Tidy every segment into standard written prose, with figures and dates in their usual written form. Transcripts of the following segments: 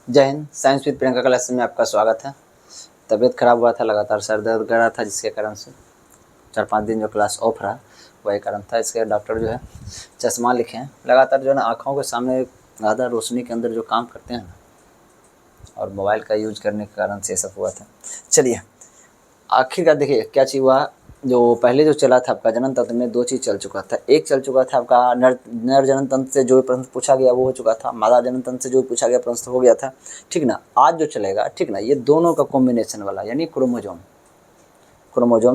जय Hind. Science with Priyanka class में आपका स्वागत है। तबीयत खराब हुआ था, लगातार सर दर्द कर रहा था, जिसके कारण से 4-5 दिन जो क्लास ऑफ रहा वही कारण था। इसके डॉक्टर जो है चश्मा लिखे हैं। लगातार जो है ना आँखों के सामने ज़्यादा रोशनी के अंदर जो काम करते हैं ना, और मोबाइल का यूज करने के कारण से सब हुआ था। चलिए आखिरकार देखिए क्या चीज़ हुआ। जो पहले जो चला था आपका जनन तंत्र में 2 चीज़ चल चुका था। एक चल चुका था आपका नर जनन तंत्र से जो प्रश्न पूछा गया वो हो चुका था, मादा जनन तंत्र से जो पूछा गया प्रश्न हो गया था, ठीक ना। आज जो चलेगा, ठीक ना, ये दोनों का कॉम्बिनेशन वाला, यानी क्रोमोजोम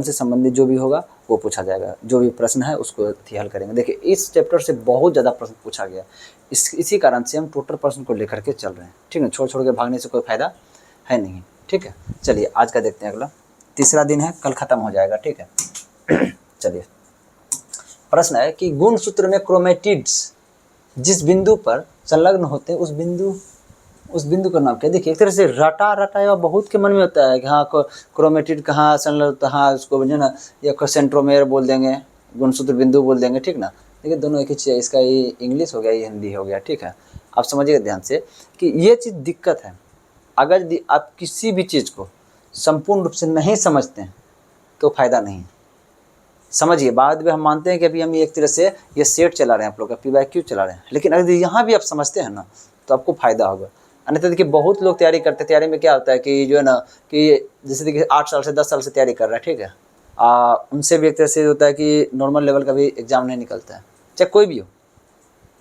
से संबंधित जो भी होगा वो पूछा जाएगा। जो भी प्रश्न है उसको हल करेंगे। देखिए इस चैप्टर से बहुत ज़्यादा प्रश्न पूछा गया, इसी कारण से हम टोटल प्रश्न को लेकर के चल रहे हैं, ठीक है। छोड़ के भागने से कोई फायदा है नहीं, ठीक है। चलिए आज का देखते हैं। अगला तीसरा दिन है, कल खत्म हो जाएगा, ठीक है। चलिए प्रश्न है कि गुणसूत्र में क्रोमेटिड्स जिस बिंदु पर संलग्न होते हैं उस बिंदु का नाम क्या। देखिए एक तरह से रटा या बहुत के मन में होता है कि हाँ क्रोमेटिड कहाँ संलग्न होता है, हाँ उसको जो ना या सेंट्रोमेयर बोल देंगे, गुणसूत्र बिंदु बोल देंगे, ठीक ना। देखिए दोनों एक ही चीज़ है, इसका ये इंग्लिश हो गया, ये हिंदी हो गया, ठीक है। आप समझिएगा ध्यान से कि ये चीज़ दिक्कत है। अगर यदि आप किसी भी चीज़ को संपूर्ण रूप से नहीं समझते हैं तो फायदा नहीं है। समझिए, बाद में हम मानते हैं कि अभी हम एक तरह से ये सेट चला रहे हैं, आप लोग का PYQ चला रहे हैं, लेकिन अगर यहाँ भी आप समझते हैं ना तो आपको फायदा होगा। अन्यथा देखिए बहुत लोग तैयारी करते हैं। तैयारी में क्या होता है कि जो है ना कि जैसे देखिए 8 साल से 10 साल से तैयारी कर रहे हैं, ठीक है। उनसे भी एक तरह से होता है कि नॉर्मल लेवल का भी एग्जाम नहीं निकलता है, चाहे कोई भी हो।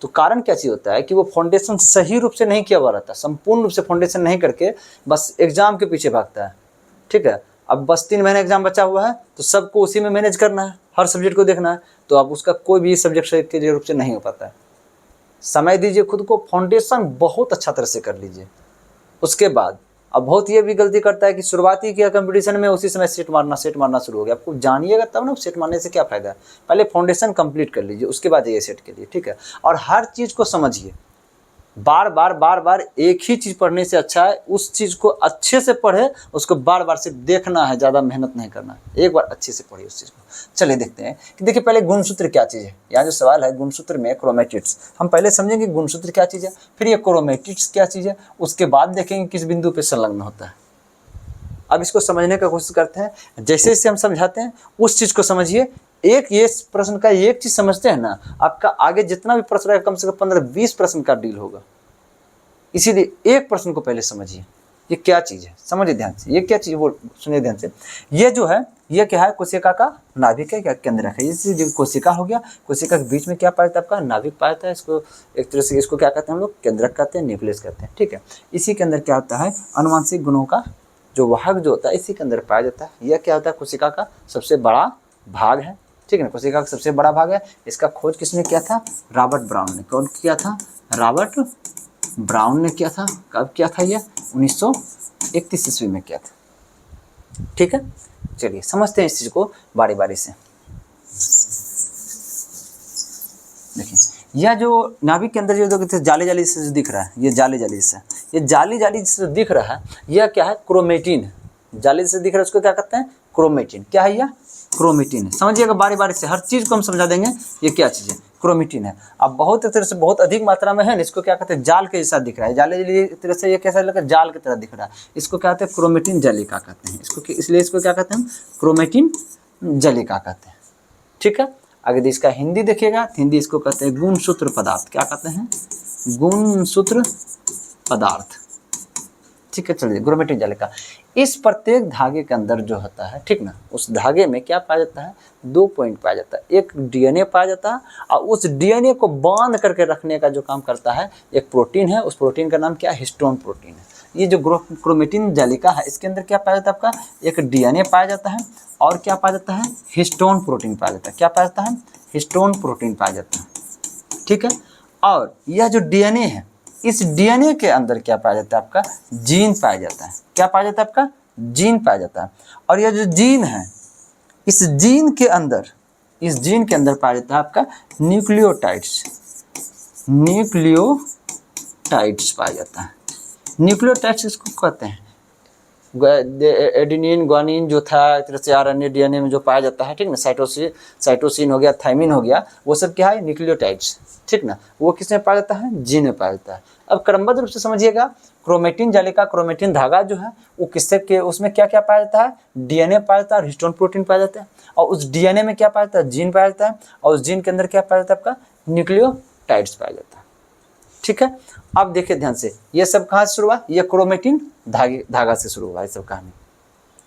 तो कारण क्या चीज़ होता है कि वो फाउंडेशन सही रूप से नहीं किया हुआ रहता, संपूर्ण रूप से फाउंडेशन नहीं करके बस एग्जाम के पीछे भागता है, ठीक है। अब बस 3 महीने एग्जाम बचा हुआ है तो सबको उसी में मैनेज करना है, हर सब्जेक्ट को देखना है, तो अब उसका कोई भी सब्जेक्ट सही के रूप से नहीं हो पाता है। समय दीजिए खुद को, फाउंडेशन बहुत अच्छा तरह से कर लीजिए। उसके बाद अब बहुत ये भी गलती करता है कि शुरुआती किया कंपटीशन में उसी समय सेट मारना शुरू हो गया। आपको जानिएगा तब ना सेट मारने से क्या फ़ायदा है। पहले फाउंडेशन कंप्लीट कर लीजिए, उसके बाद ये सेट के लिए, ठीक है। और हर चीज़ को समझिए। बार बार एक ही चीज़ पढ़ने से अच्छा है उस चीज़ को अच्छे से पढ़े, उसको बार बार सिर्फ देखना है, ज़्यादा मेहनत नहीं करना है। एक बार अच्छे से पढ़िए उस चीज़ को। चलिए देखते हैं कि देखिए पहले गुणसूत्र क्या चीज़ है। यहाँ जो सवाल है गुणसूत्र में क्रोमेटिड्स, हम पहले समझेंगे गुणसूत्र क्या चीज़ है, फिर ये क्रोमेटिड्स क्या चीज़ है, उसके बाद देखेंगे किस बिंदु पर संलग्न होता है। अब इसको समझने का कोशिश करते हैं। जैसे जैसे हम समझाते हैं उस चीज़ को समझिए। एक ये प्रश्न का एक चीज़ समझते हैं ना, आपका आगे जितना भी प्रश्न है कम से कम 15-20 प्रश्न का डील होगा। इसीलिए एक प्रश्न को पहले समझिए, ये क्या चीज़ है, समझिए ध्यान से। ये क्या चीज़ है वो सुनिए ध्यान से। ये जो है ये क्या है, कोशिका का नाभिक है, क्या केंद्रक है। इसी जो कोशिका हो गया, कोशिका के बीच में क्या पाया था आपका नाभिक पाया था। इसको एक तरह से इसको क्या कहते हैं हम लोग, केंद्रक कहते हैं, न्यूक्लियस कहते हैं, ठीक है। इसी के अंदर क्या होता है, आनुवंशिक गुणों का जो वाहक जो होता है इसी के अंदर पाया जाता है। यह क्या होता है, कोशिका का सबसे बड़ा भाग है, ठीक है ना। कोशिका का सबसे बड़ा भाग है। इसका खोज किसने किया था, रॉबर्ट ब्राउन ने। कौन किया था, रॉबर्ट ब्राउन ने किया था। कब किया था, ये 1931 ईस्वी में किया था, ठीक है। चलिए समझते हैं इस चीज़ को बारी बारी से। देखिए यह जो नाभिक के अंदर जो जाली से जो दिख रहा है, ये जाली से दिख रहा है, यह क्या है, क्रोमेटिन है। जाली से दिख रहा है उसको क्या कहते हैं, क्रोमेटिन। क्या है यह, क्रोमेटिन है। समझिएगा बारी बारी से, हर चीज़ को हम समझा देंगे। ये क्या चीज़ है, क्रोमेटिन है। अब बहुत एक तरह से बहुत अधिक मात्रा में है, इसको क्या कहते हैं, जाल के जैसा दिख रहा है। जाली तरह से ये कैसा लगा, जाल की तरह दिख रहा है। इसको क्या कहते हैं, क्रोमेटिन जालिका कहते हैं इसको, इसलिए इसको क्या कहते हैं, क्रोमेटिन जालिका कहते हैं, ठीक है। अगर इसका हिंदी देखिएगा तो हिंदी इसको कहते हैं गुणसूत्र पदार्थ। क्या कहते हैं, गुणसूत्र पदार्थ, ठीक है। चलिए क्रोमेटिन जालिका। इस प्रत्येक धागे के अंदर जो होता है, ठीक ना, उस धागे में क्या पाया जाता है, 2 पॉइंट पाया जाता है। एक DNA पाया जाता है और उस DNA को बांध करके रखने का जो काम करता है एक प्रोटीन है। उस प्रोटीन का नाम क्या है, हिस्टोन प्रोटीन है। ये जो क्रोमेटिन जालिका है इसके अंदर क्या पाया जाता है, आपका एक DNA पाया जाता है और क्या पाया जाता है, हिस्टोन प्रोटीन पाया जाता है। क्या पाया जाता है, हिस्टोन प्रोटीन पाया जाता है, ठीक है। और यह जो DNA है, इस DNA के अंदर क्या पाया जाता है, आपका जीन पाया जाता है। क्या पाया जाता है, आपका जीन पाया जाता है। और यह जो जीन है, इस जीन के अंदर पाया जाता है आपका न्यूक्लियोटाइड्स पाया जाता है। न्यूक्लियोटाइड्स इसको कहते हैं, एडिनिन ग्वानिन जो था एक तरह से आरएनए डीएनए में जो पाया जाता है, ठीक ना, साइटोसिन हो गया, थायमिन हो गया, वो सब क्या है, न्यूक्लियोटाइड्स, ठीक ना, वो किसमें पाया जाता है, जीन में पाया जाता है। अब क्रमबद्ध रूप से समझिएगा, क्रोमेटिन जालिका, क्रोमेटिन धागा जो है वो किससे के, उसमें क्या क्या पाया जाता है, डीएनए पाया जाता है और हिस्टोन प्रोटीन पाया जाता है, और उस डीएनए में क्या पाया जाता है, जीन पाया जाता है, और उस जीन के अंदर क्या पाया जाता है, आपका न्यूक्लियोटाइड्स पाया जाता है, ठीक है। अब देखिए ध्यान से, ये सब कहाँ से शुरू हुआ, ये क्रोमेटिन धागा से शुरू हुआ ये सब कहानी,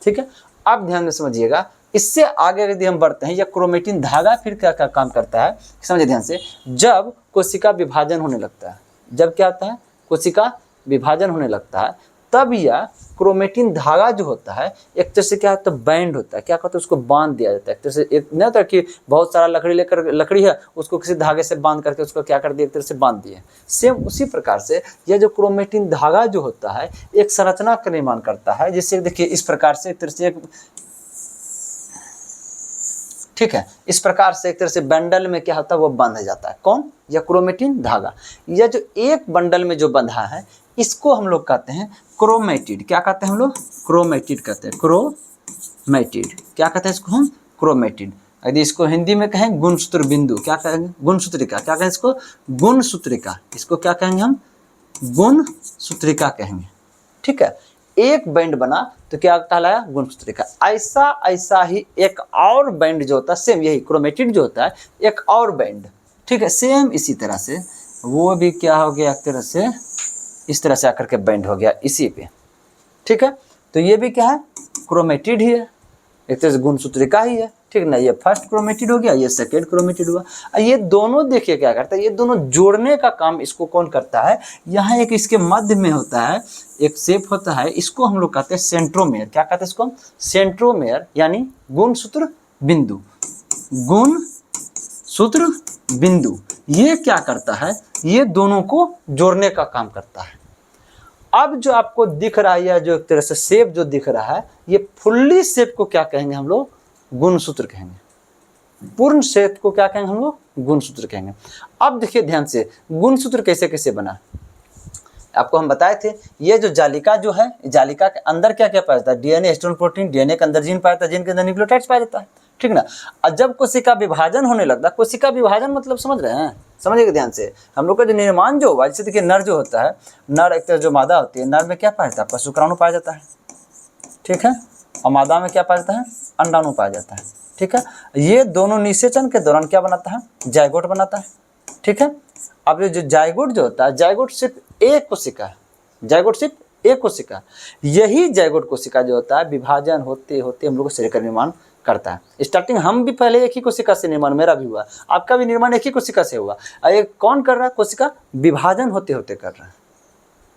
ठीक है। अब ध्यान में समझिएगा, इससे आगे यदि हम बढ़ते हैं, यह क्रोमेटिन धागा फिर क्या क्या काम करता है, समझिए ध्यान से, जब कोशिका विभाजन होने लगता है, जब क्या होता है, कोशिका विभाजन होने लगता है, तब यह क्रोमेटिन धागा जो होता है एक तरह से क्या होता है, बैंड होता है, क्या कहते हैं, उसको बांध दिया जाता है एक तरह से, एक नहीं होता कि बहुत सारा लकड़ी है उसको किसी धागे से बांध करके उसको क्या कर दिया, एक तरह से बांध दिए। सेम उसी प्रकार से यह जो क्रोमेटिन धागा जो होता है एक संरचना का निर्माण करता है, जिससे देखिए इस प्रकार से एक तरह से ठीक है, इस प्रकार से एक तरह से बंडल में क्या होता है, वो बंध जाता है, कौन, यह क्रोमेटिन धागा। यह जो एक बंडल में जो बंधा है इसको हम लोग कहते हैं क्रोमेटिड। क्या कहते हैं हम लोग, क्रोमेटिड कहते हैं, क्रोमेटिड, क्या कहते हैं इसको हम, क्रोमेटिड। यदि इसको हिंदी में कहें गुणसूत्र बिंदु, क्या कहेंगे, गुणसूत्रिका, क्या कहें इसको, गुणसूत्रिका, इसको क्या कहेंगे हम, गुणसूत्रिका कहेंगे, ठीक है। एक बैंड बना तो क्या कहलाया, गुणसूत्रिका। ऐसा ही एक और बैंड जो होता है, सेम यही क्रोमेटिड जो होता है एक और बैंड, ठीक है, सेम इसी तरह से वो भी क्या हो गया, एक तरह से इस तरह से आकर के बैंड हो गया इसी पे, ठीक है। तो ये भी क्या है, क्रोमेटिड ही है, एक तरह से गुणसूत्रिका ही है, ठीक ना। ये फर्स्ट क्रोमेटिड हो गया, ये सेकेंड क्रोमेटिड हुआ। ये दोनों देखिए क्या करता है, ये दोनों जोड़ने का काम इसको कौन करता है, यहाँ एक इसके मध्य में होता है एक शेप होता है, इसको हम लोग कहते हैं सेंट्रोमेयर। क्या कहते हैं इसको, सेंट्रोमेयर, यानी गुणसूत्र बिंदु, गुणसूत्र बिंदु। ये क्या करता है, ये दोनों को जोड़ने का काम करता है। अब जो आपको दिख रहा है, या जो एक तरह से शेप जो दिख रहा है, ये फुल्ली शेप को क्या कहेंगे हम लोग, गुणसूत्र कहेंगे। पूर्ण शेप को क्या कहेंगे हम लोग, गुणसूत्र कहेंगे। अब देखिए ध्यान से, गुणसूत्र कैसे कैसे बना, आपको हम बताए थे, ये जो जालिका जो है, जालिका के अंदर क्या क्या पाया जाता है, डीएनए, हिस्टोन प्रोटीन, डीएनए के अंदर जीन पाया जाता है, जीन के अंदर न्यूक्लियोटाइड्स पाया जाता है, ठीक ना। और जब कोशिका विभाजन होने लगता है, कोशिका विभाजन मतलब समझ रहे हैं, समझिएगा ध्यान से, हम लोग का जो निर्माण जो हुआ, जैसे देखिए नर जो होता है, नर एक तरह जो मादा होती है, नर में क्या पाया जाता है, आपका शुक्राणु पाया जाता है, ठीक है, और मादा में क्या पाया जाता है, अंडाणु पाया जाता है, ठीक है। ये दोनों निषेचन के दौरान क्या बनाता है, जायगोट बनाता है, ठीक है। अब ये जो जायगोट जो होता है, जायगोट सिर्फ एक कोशिका है, जायगोट सिर्फ एक कोशिका, यही जायगोट कोशिका जो होता है विभाजन होते होते हम लोग को शरीर का निर्माण करता है। स्टार्टिंग हम भी पहले एक ही कोशिका से निर्माण, मेरा भी हुआ, आपका भी निर्माण एक ही कोशिका से हुआ। ये कौन कर रहा है, कोशिका विभाजन होते होते कर रहा है,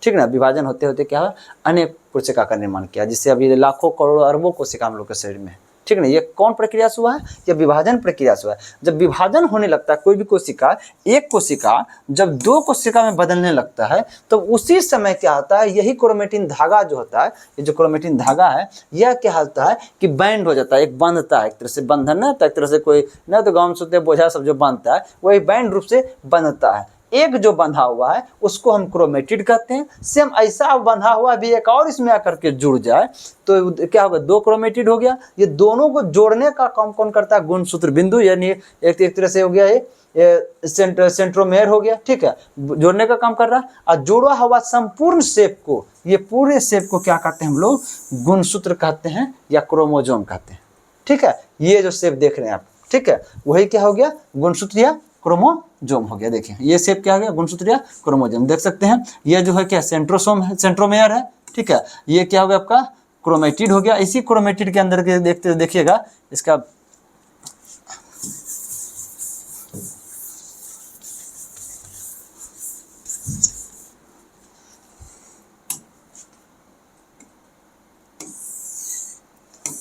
ठीक ना। विभाजन होते होते क्या है, अनेक कोशिका का निर्माण किया, जिससे अभी लाखों करोड़ों अरबों कोशिका हम लोग के शरीर में, ठीक ना। ये कौन प्रक्रिया से हुआ है, ये विभाजन प्रक्रिया से हुआ है। जब विभाजन होने लगता है कोई भी कोशिका, एक कोशिका जब दो कोशिका में बदलने लगता है, तो उसी समय क्या होता है, यही क्रोमेटिन धागा जो होता है, ये जो क्रोमेटिन धागा है, यह क्या होता है कि बैंड हो जाता है, एक बांधता है, एक तरह से बंधन ना, एक तरह से कोई ना, तो गाँव में सुनते बोझा सब जो बांधता है, वही बैंड रूप से बंधता है। एक जो बंधा हुआ है उसको हम क्रोमेटिड कहते हैं। सेम ऐसा बंधा हुआ भी एक और इसमें आकर के जुड़ जाए तो क्या होगा, दो क्रोमेटिड हो गया। ये दोनों को जोड़ने का काम कौन करता है, गुणसूत्र बिंदु, यानी एक तरह से हो गया ये सेंट्रोमेयर हो गया, ठीक है, जोड़ने का काम कर रहा है। और जोड़ा हुआ संपूर्ण शेप को, ये पूरे शेप को क्या कहते हैं हम लोग, गुणसूत्र कहते हैं या क्रोमोजोम कहते हैं, ठीक है। ये जो शेप देख रहे हैं आप, ठीक है, वही क्या हो गया, गुणसूत्र या क्रोमोजोम हो गया। देखिए ये शेप क्या हो गया, गुणसूत्र या क्रोमोजोम, देख सकते हैं। ये जो है क्या, सेंट्रोसोम है, सेंट्रोमेयर है, ठीक है। ये क्या हो गया आपका, क्रोमेटिड हो गया। इसी क्रोमेटिड के अंदर के देखिएगा इसका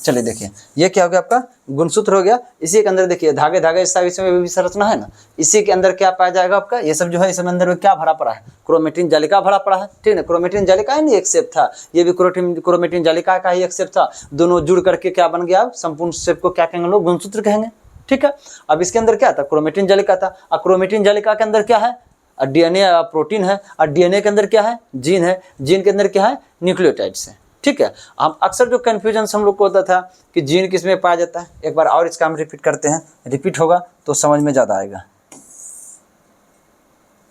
चलिए देखिए, ये क्या हो गया आपका, गुणसूत्र हो गया। इसी के अंदर देखिए धागे धागे इसमें भी संरचना है ना, इसी के अंदर क्या पाया जाएगा आपका, ये सब जो है इसमें अंदर में क्या भरा पड़ा है, क्रोमेटिन जालिका भरा पड़ा है, ठीक है। क्रोमेटिन जालिका है नहीं, एक शेप था, ये भी क्रोमेटिन जालिका का ही एक शेप था। दोनों जुड़ करके क्या बन गया, संपूर्ण शेप को क्या कहेंगे लोग, गुणसूत्र कहेंगे, ठीक है। अब इसके अंदर क्या था, क्रोमेटिन जालिका था, और क्रोमेटिन जालिका के अंदर क्या है, डीएनए प्रोटीन है, और डीएनए के अंदर क्या है, जीन है, जीन के अंदर क्या है, न्यूक्लियोटाइड्स है, ठीक है। हम अक्सर जो कन्फ्यूजन हम लोग को होता था कि जीन किस में पाया जाता है, एक बार और इसका हम रिपीट करते हैं, रिपीट होगा तो समझ में ज़्यादा आएगा।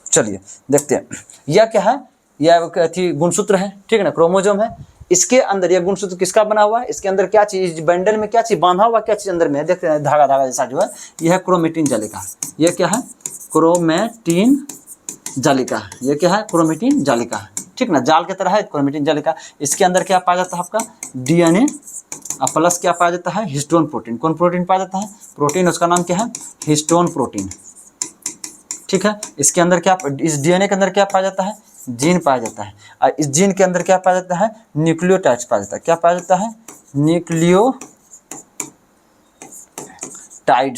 चलिए देखते हैं, यह क्या है, यह थी गुणसूत्र है, ठीक है ना, क्रोमोजोम है। इसके अंदर यह गुणसूत्र किसका बना हुआ है, इसके अंदर क्या चीज, बंडल में क्या चीज बांधा हुआ, क्या चीज अंदर में है, देखते हैं, धागा धागा जैसा जो है, यह है क्रोमेटिन जालिका। यह क्या है, क्रोमेटिन जालिका। यह क्या है, क्रोमेटिन जालिका, ठीक ना, जाल की तरह है क्रोमेटिन जालिका। इसके अंदर क्या पाया जाता है, आपका डीएनए प्लस क्या पाया जाता है, हिस्टोन प्रोटीन। कौन प्रोटीन पाया जाता है, प्रोटीन, उसका नाम क्या है, हिस्टोन प्रोटीन, ठीक है। इसके अंदर क्या, इस डीएनए के अंदर क्या पाया जाता है, जीन पाया जाता है। और इस जीन के अंदर क्या पाया जाता है, न्यूक्लियोटाइड्स पाया जाता है। क्या पाया जाता है, न्यूक्लियोटाइड्स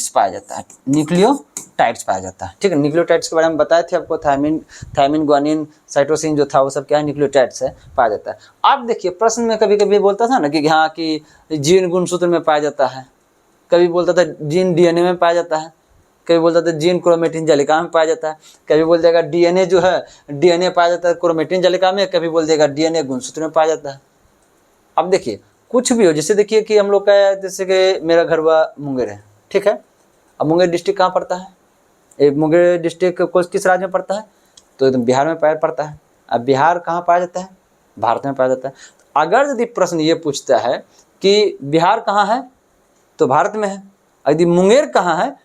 पाया जाता है, न्यूक्लियोटाइड्स पाया जाता है, ठीक है। न्यूक्लियोटाइड्स के बारे में बताए थे आपको, थायमिन ग्वानिन साइटोसिन जो था वो सब क्या है, न्यूक्लियोटाइड्स है, पाया जाता है। आप देखिए प्रश्न में कभी कभी बोलता था ना कि हाँ कि जीन गुणसूत्र में पाया जाता है, कभी बोलता था जीन डीएनए में पाया जाता है, कभी बोलता था जीन क्रोमेटिन जालिका में पाया जाता है, कभी बोल देगा डीएनए जो है, डीएनए पाया जाता है क्रोमेटिन जालिका में, कभी बोल देगा डीएनए गुणसूत्र में पाया जाता है। अब देखिए कुछ भी हो, जैसे देखिए कि हम लोग का है, जैसे कि मेरा घर हुआ मुंगेर है, ठीक है। अब मुंगेर डिस्ट्रिक्ट कहाँ पड़ता है, मुंगेर डिस्ट्रिक्ट किस राज्य में पड़ता है, तो एकदम बिहार में पड़ता है। अब बिहार कहाँ पाया जाता है, भारत में पाया जाता है। तो अगर यदि प्रश्न ये पूछता है कि बिहार कहाँ है, तो भारत में है। यदि मुंगेर कहाँ है,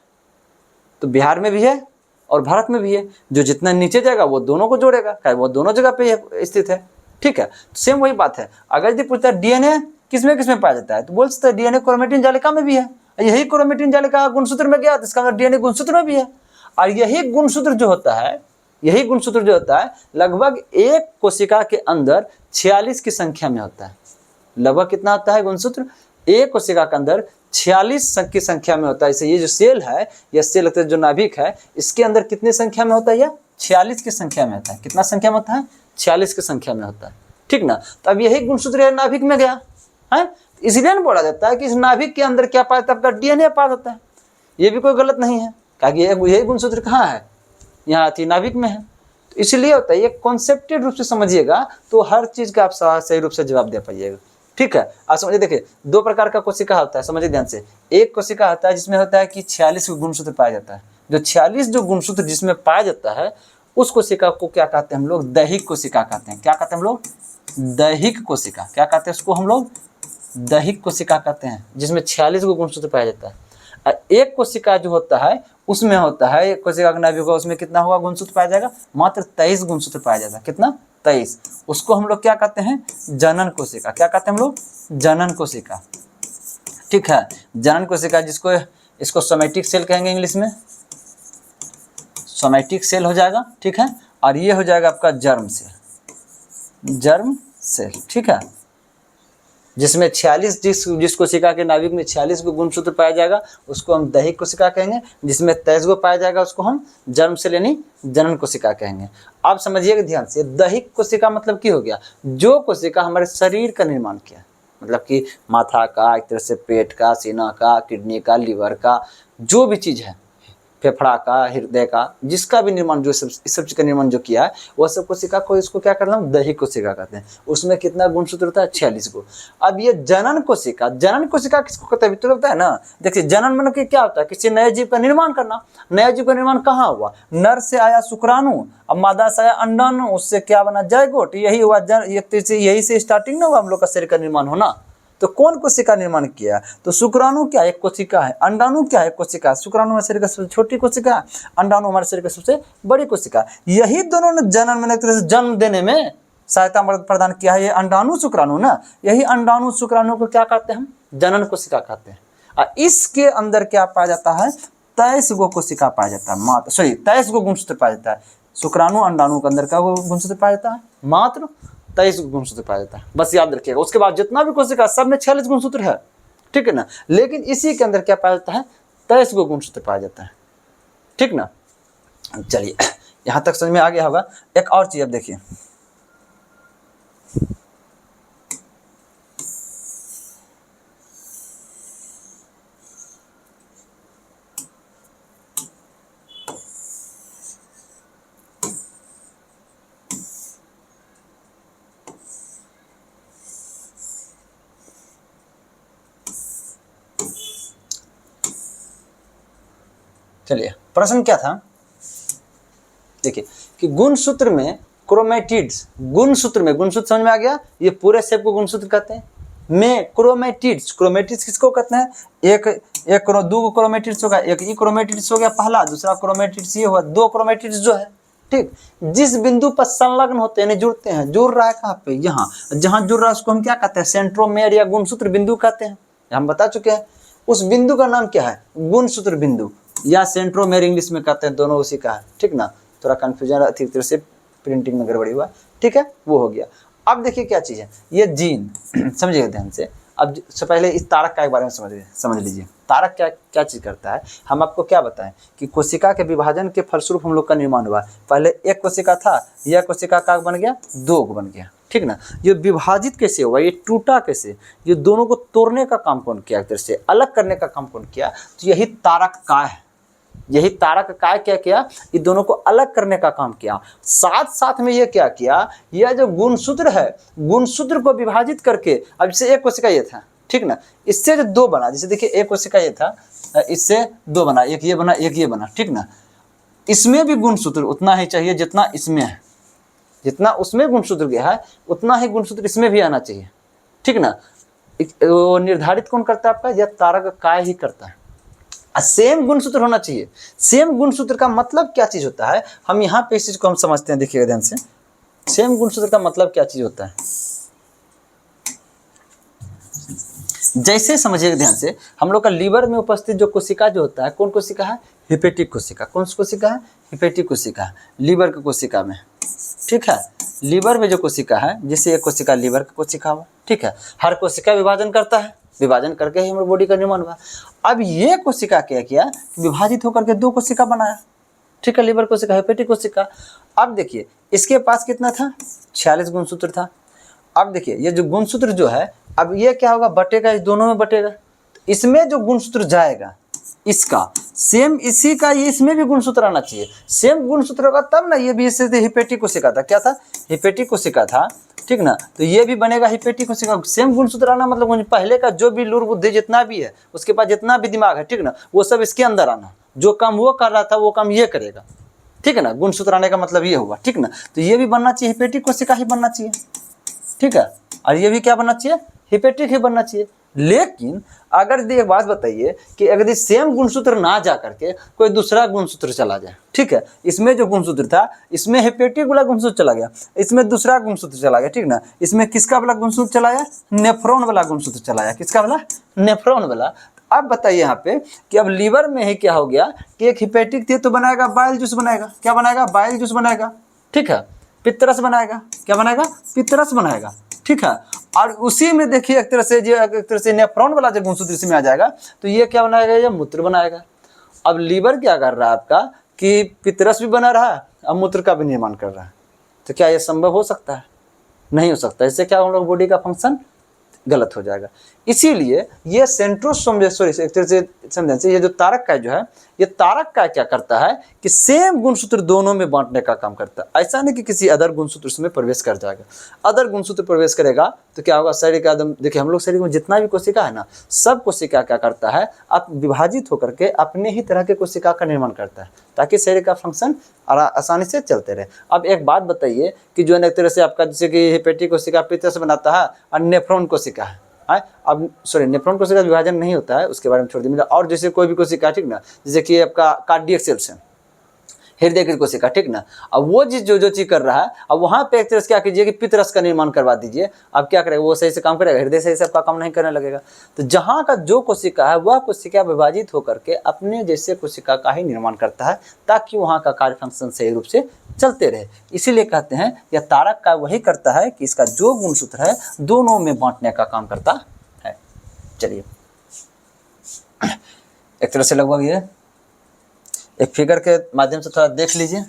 तो बिहार में भी है और भारत में भी है। जो जितना नीचे जाएगा वो दोनों को जोड़ेगा, वो दोनों जगह पे स्थित है, ठीक है। सेम वही बात है। अगर यदि पूछता है डीएनए किसमें पाया जाता है, तो बोल सकते हैं डीएनए क्रोमेटिन जालिका में भी है। यही क्रोमेटिन जालिका गुणसूत्र में गया तो इसका मतलब डीएनए गुणसूत्र में भी है। और यही गुणसूत्र जो होता है, लगभग एक कोशिका के अंदर 46 की संख्या में होता है। लगभग कितना होता है गुणसूत्र, एक कोशिका के अंदर 46 की संख्या में होता है। इसे ये जो सेल है, यह सेल जो नाभिक है, इसके अंदर कितनी संख्या में होता है, यह 46 की संख्या में होता है। कितना संख्या में होता है, 46 की संख्या में होता है, ठीक ना। तो अब यही गुणसूत्र नाभिक में गया है, इसलिए बोला जाता है कि इस नाभिक के अंदर क्या पाया जाता है, आपका डीएनए पाया जाता है। ये भी कोई गलत नहीं है, क्योंकि यही गुणसूत्र कहाँ है, यहाँ थी नाभिक में है। तो इसलिए होता है, ये कॉन्सेप्टेड रूप से समझिएगा तो हर चीज का आप सही रूप से जवाब दे पाइएगा, ठीक है। आप समझिए, देखिए दो प्रकार का कोशिका होता है, समझिए ध्यान से। एक कोशिका होता है जिसमें होता है कि 46 गुणसूत्र पाया जाता है। जो 46 जो गुणसूत्र जिसमें पाया जाता है, उस कोशिका को क्या कहते हैं हम लोग, दैहिक कोशिका कहते हैं। क्या कहते हैं हम लोग, दैहिक कोशिका। क्या कहते हैं उसको हम लोग, दैहिक कोशिका कहते हैं, जिसमें 46 गुणसूत्र पाया जाता है। एक कोशिका जो होता है उसमें होता है, एक कोशिका का नाभिक होगा, उसमें कितना होगा गुणसूत्र पाया जाएगा, मात्र 23 गुणसूत्र पाया जाता है। कितना, 23। उसको हम लोग क्या कहते हैं, जनन कोशिका। क्या कहते हैं हम लोग, जनन कोशिका, ठीक है। जनन कोशिका, जिसको इसको सोमैटिक सेल कहेंगे इंग्लिश में, सोमैटिक सेल हो जाएगा, ठीक है। और ये हो जाएगा आपका जर्म सेल, ठीक है। जिसमें 46 जिस कोशिका के नाभिक में 46 को गुणसूत्र पाया जाएगा उसको हम दैहिक कोशिका कहेंगे। जिसमें 23 को पाया जाएगा उसको हम जर्म सेल यानी जनन कोशिका कहेंगे। आप समझिएगा ध्यान से, दैहिक कोशिका मतलब की हो गया, जो कोशिका हमारे शरीर का निर्माण किया, मतलब कि माथा का, एक तरह से पेट का, सीना का, किडनी का, लीवर का, जो भी चीज़ है, फेफड़ा का, हृदय का, जिसका भी निर्माण, जो इस सब चीज का निर्माण जो किया है, वह सब कोशिका को, इसको क्या करना हम दैहिक कोशिका कहते हैं। उसमें कितना गुणसूत्र होता है, 46 को। अब ये जनन कोशिका किसको कहते हैं, तो होता है ना, देखिए जनन मतलब कि क्या होता है, किसी नए जीव का निर्माण करना। नया जीव का निर्माण कहाँ हुआ, नर से आया शुक्राणु, अब मादा से आया अंडाणु, उससे क्या बना, जायगोट। यही हुआ, यही से स्टार्टिंग ना हुआ हम लोग का शरीर का निर्माण होना। तो कौन कोशिका निर्माण किया, तो शुक्राणु क्या एक कोशिका है, अंडाणु क्या है कोशिका, शुक्राणु हमारे शरीर का सबसे छोटी कोशिका, अंडाणु हमारे शरीर का सबसे बड़ी कोशिका। यही दोनों ने जनन में एक तरह से जन्म देने में सहायता प्रदान किया है, ये अंडाणु शुक्राणु ना। यही अंडाणु शुक्राणु को क्या कहते हैं हम, जनन कोशिका कहते हैं। और इसके अंदर क्या पाया जाता है, 23 गो कोशिका पाया जाता है, मात्र 23 गो गुणसूत्र पाया जाता है। शुक्राणु अंडाणु के अंदर क्या गुणसूत्र पाया जाता है, मात्र 23 गुणसूत्र पाया जाता है। बस याद रखिएगा, उसके बाद जितना भी कोशिका सब में 46 गुणसूत्र है, ठीक है ना। लेकिन इसी के अंदर क्या पाया जाता है, 23 गो गुणसूत्र पाया जाता है, ठीक ना। चलिए यहां तक समझ में आ गया होगा। एक और चीज अब देखिए, चलिए प्रश्न क्या था, देखिए कि गुणसूत्र में क्रोमेटिड्स, गुणसूत्र में, गुणसूत्र समझ में आ गया, ये पूरे सेप को गुणसूत्र कहते हैं। में क्रोमेटिड्स, क्रोमेटिड्स किसको कहते हैं, एक दो क्रोमेटिड्स होगा, एक ई क्रोमेटिड्स हो गया पहला, दूसरा क्रोमेटिड्स ये हुआ, दो क्रोमेटिड्स जो है, ठीक, जिस बिंदु पर संलग्न होते हैं, जुड़ते हैं, जुड़ रहा है कहाँ पे, यहाँ, जहाँ जुड़ रहा है उसको हम क्या कहते हैं, सेंट्रोमेर या गुणसूत्र बिंदु कहते हैं, हम बता चुके हैं। उस बिंदु का नाम क्या है, गुणसूत्र बिंदु या सेंट्रोमेर इंग्लिश में कहते हैं, दोनों उसी का है, ठीक ना, थोड़ा कंफ्यूजन ठीक तरह से प्रिंटिंग में गड़बड़ी हुआ, ठीक है, वो हो गया। अब देखिए क्या चीज़ है, ये जीन समझिएगा ध्यान से। अब सबसे पहले इस तारक का के बारे में समझ लीजिए, तारक क्या क्या चीज़ करता है। हम आपको क्या बताएं कि कोशिका के विभाजन के फलस्वरूप हम लोग का निर्माण हुआ। पहले एक कोशिका था, यह कोशिका का बन गया, दो बन गया, ठीक ना। ये विभाजित कैसे हुआ, ये टूटा कैसे, ये दोनों को तोड़ने का काम कौन किया, एक तरह से अलग करने का काम कौन किया, तो यही तारक काय है। यही तारक काय क्या किया, ये दोनों को अलग करने का काम किया। साथ साथ में ये क्या किया, यह जो गुणसूत्र है, गुणसूत्र को विभाजित करके, अब जैसे एक कोशिका ये था, ठीक ना, इससे जो दो बना, जैसे देखिए एक कोशिका ये था, इससे दो बना, एक ये बना, एक ये बना, ठीक ना। इसमें भी गुणसूत्र उतना ही चाहिए जितना इसमें है, जितना उसमें गुणसूत्र गया है उतना ही गुणसूत्र इसमें भी आना चाहिए, ठीक ना। वो निर्धारित कौन करता है आपका, यह तारक काय ही करता है। सेम गुणसूत्र होना चाहिए। सेम गुणसूत्र का मतलब क्या चीज होता है, हम यहाँ पे इस चीज को हम समझते हैं, देखिएगा ध्यान से। सेम गुणसूत्र का मतलब क्या चीज होता है, जैसे समझिएगा ध्यान से, हम लोग का लीवर में उपस्थित जो कोशिका जो होता है, कौन कोशिका है, हिपेटिक कोशिका। कौन सी कोशिका है, हिपेटिक कोशिका है, लीवर की कोशिका में, ठीक है। लीवर में जो कोशिका है, जैसे एक कोशिका लीवर की कोशिका हुआ, ठीक है, हर कोशिका विभाजन करता है, विभाजन करके ही हमारे बॉडी का निर्माण हुआ। अब ये कोशिका क्या किया, विभाजित होकर के दो कोशिका बनाया, ठीक है, लीवर कोशिका, हेपेटिक कोशिका। अब देखिए इसके पास कितना था, 46 गुणसूत्र था। अब देखिए ये जो गुणसूत्र जो है, अब ये क्या होगा, बटेगा, इस दोनों में बटेगा। इसमें जो गुणसूत्र जाएगा, इसका सेम इसी का ये इसमें भी गुणसूत्र आना चाहिए। सेम गुणसूत्र होगा तब ना, ये भी इससे हिपेटिक कोशिका था, क्या था, हिपेटिक कोशिका था, ठीक ना, तो ये भी बनेगा हिपेटिक कोशिका। सेम गुणसूत्र आना मतलब पहले का जो भी लूर बुद्धि जितना भी है, उसके पास जितना भी दिमाग है, ठीक ना, वो सब इसके अंदर आना। जो काम वो कर रहा था वो काम ये करेगा, ठीक है ना। गुणसूत्र आने का मतलब ये हुआ, ठीक ना। तो ये भी बनना चाहिए, हिपेटिक कोशिका ही बनना चाहिए, ठीक है। और ये भी क्या बनना चाहिए, हिपेटिक ही बनना चाहिए। लेकिन अगर एक बात बताइए कि अगर सेम गुणसूत्र ना जा करके कोई दूसरा गुणसूत्र चला जाए, ठीक है, इसमें जो गुणसूत्र था, इसमें हिपेटिक वाला गुणसूत्र चला गया, इसमें दूसरा गुणसूत्र चला गया, ठीक ना, इसमें किसका वाला गुणसूत्र चला गया, नेफ्रॉन वाला गुणसूत्र चला गया, किसका वाला, नेफ्रॉन वाला। अब बताइए यहाँ पे कि अब लीवर में ही क्या हो गया कि एक हिपेटिक थी तो बनाएगा बाइल जूस बनाएगा, क्या बनाएगा, बाइल जूस बनाएगा, ठीक है, पित्तरस बनाएगा, क्या बनाएगा, पित्तरस बनाएगा, ठीक है। और उसी में देखिए एक तरह से नेफ्रॉन वाला जो गुणसूत्र इसमें आ जाएगा, तो ये क्या बनाएगा, ये मूत्र बनाएगा। अब लीवर क्या कर रहा है आपका कि पित्तरस भी बना रहा है और मूत्र का भी निर्माण कर रहा है। तो क्या ये संभव हो सकता है, नहीं हो सकता। इससे क्या हम लोग बॉडी का फंक्शन गलत हो जाएगा। इसीलिए ये सेंट्रोसोम, सॉरी एक तरह से समझें, ये जो तारक का जो है, ये तारक का क्या करता है कि सेम गुणसूत्र दोनों में बांटने का काम करता है। ऐसा नहीं कि किसी अदर गुणसूत्र उसमें प्रवेश कर जाएगा। अदर गुणसूत्र प्रवेश करेगा तो क्या होगा, शरीर का एकदम, देखिए हम लोग शरीर में जितना भी कोशिका है ना, सब कोशिका क्या करता है, अब विभाजित होकर के अपने ही तरह के कोशिका का निर्माण करता है, ताकि शरीर का फंक्शन आसानी से चलते रहे। अब एक बात बताइए कि जो है एक तरह से आपका, जैसे कि हिपेटिक कोशिका पित्त से बनाता है और नेफ्रॉन कोशिका है, अब सॉरी नेफ्रॉन कोशिका विभाजन नहीं होता है, उसके बारे में छोड़ दीजिए। और जैसे कोई भी कोशिका, ठीक ना, जैसे कि आपका कार्डियक सेल्स है, हृदय की कोशिका, ठीक ना, अब वो जो चीज कर रहा है, अब वहाँ पे एक तरह से क्या कीजिए कि पित्तरस का निर्माण करवा दीजिए। अब क्या करेगा, वो सही से काम करेगा, हृदय सही से आपका काम नहीं करने लगेगा। तो जहाँ का जो कोशिका है, वह कोशिका विभाजित होकर के अपने जैसे कोशिका का ही निर्माण करता है, ताकि वहाँ का कार्य फंक्शन सही रूप से चलते रहे। इसीलिए कहते हैं यह तारक का वही करता है कि इसका जो गुणसूत्र है दोनों में बांटने का काम करता है। चलिए एक तरह से लगभग ये एक फिगर के माध्यम से थोड़ा देख लीजिए।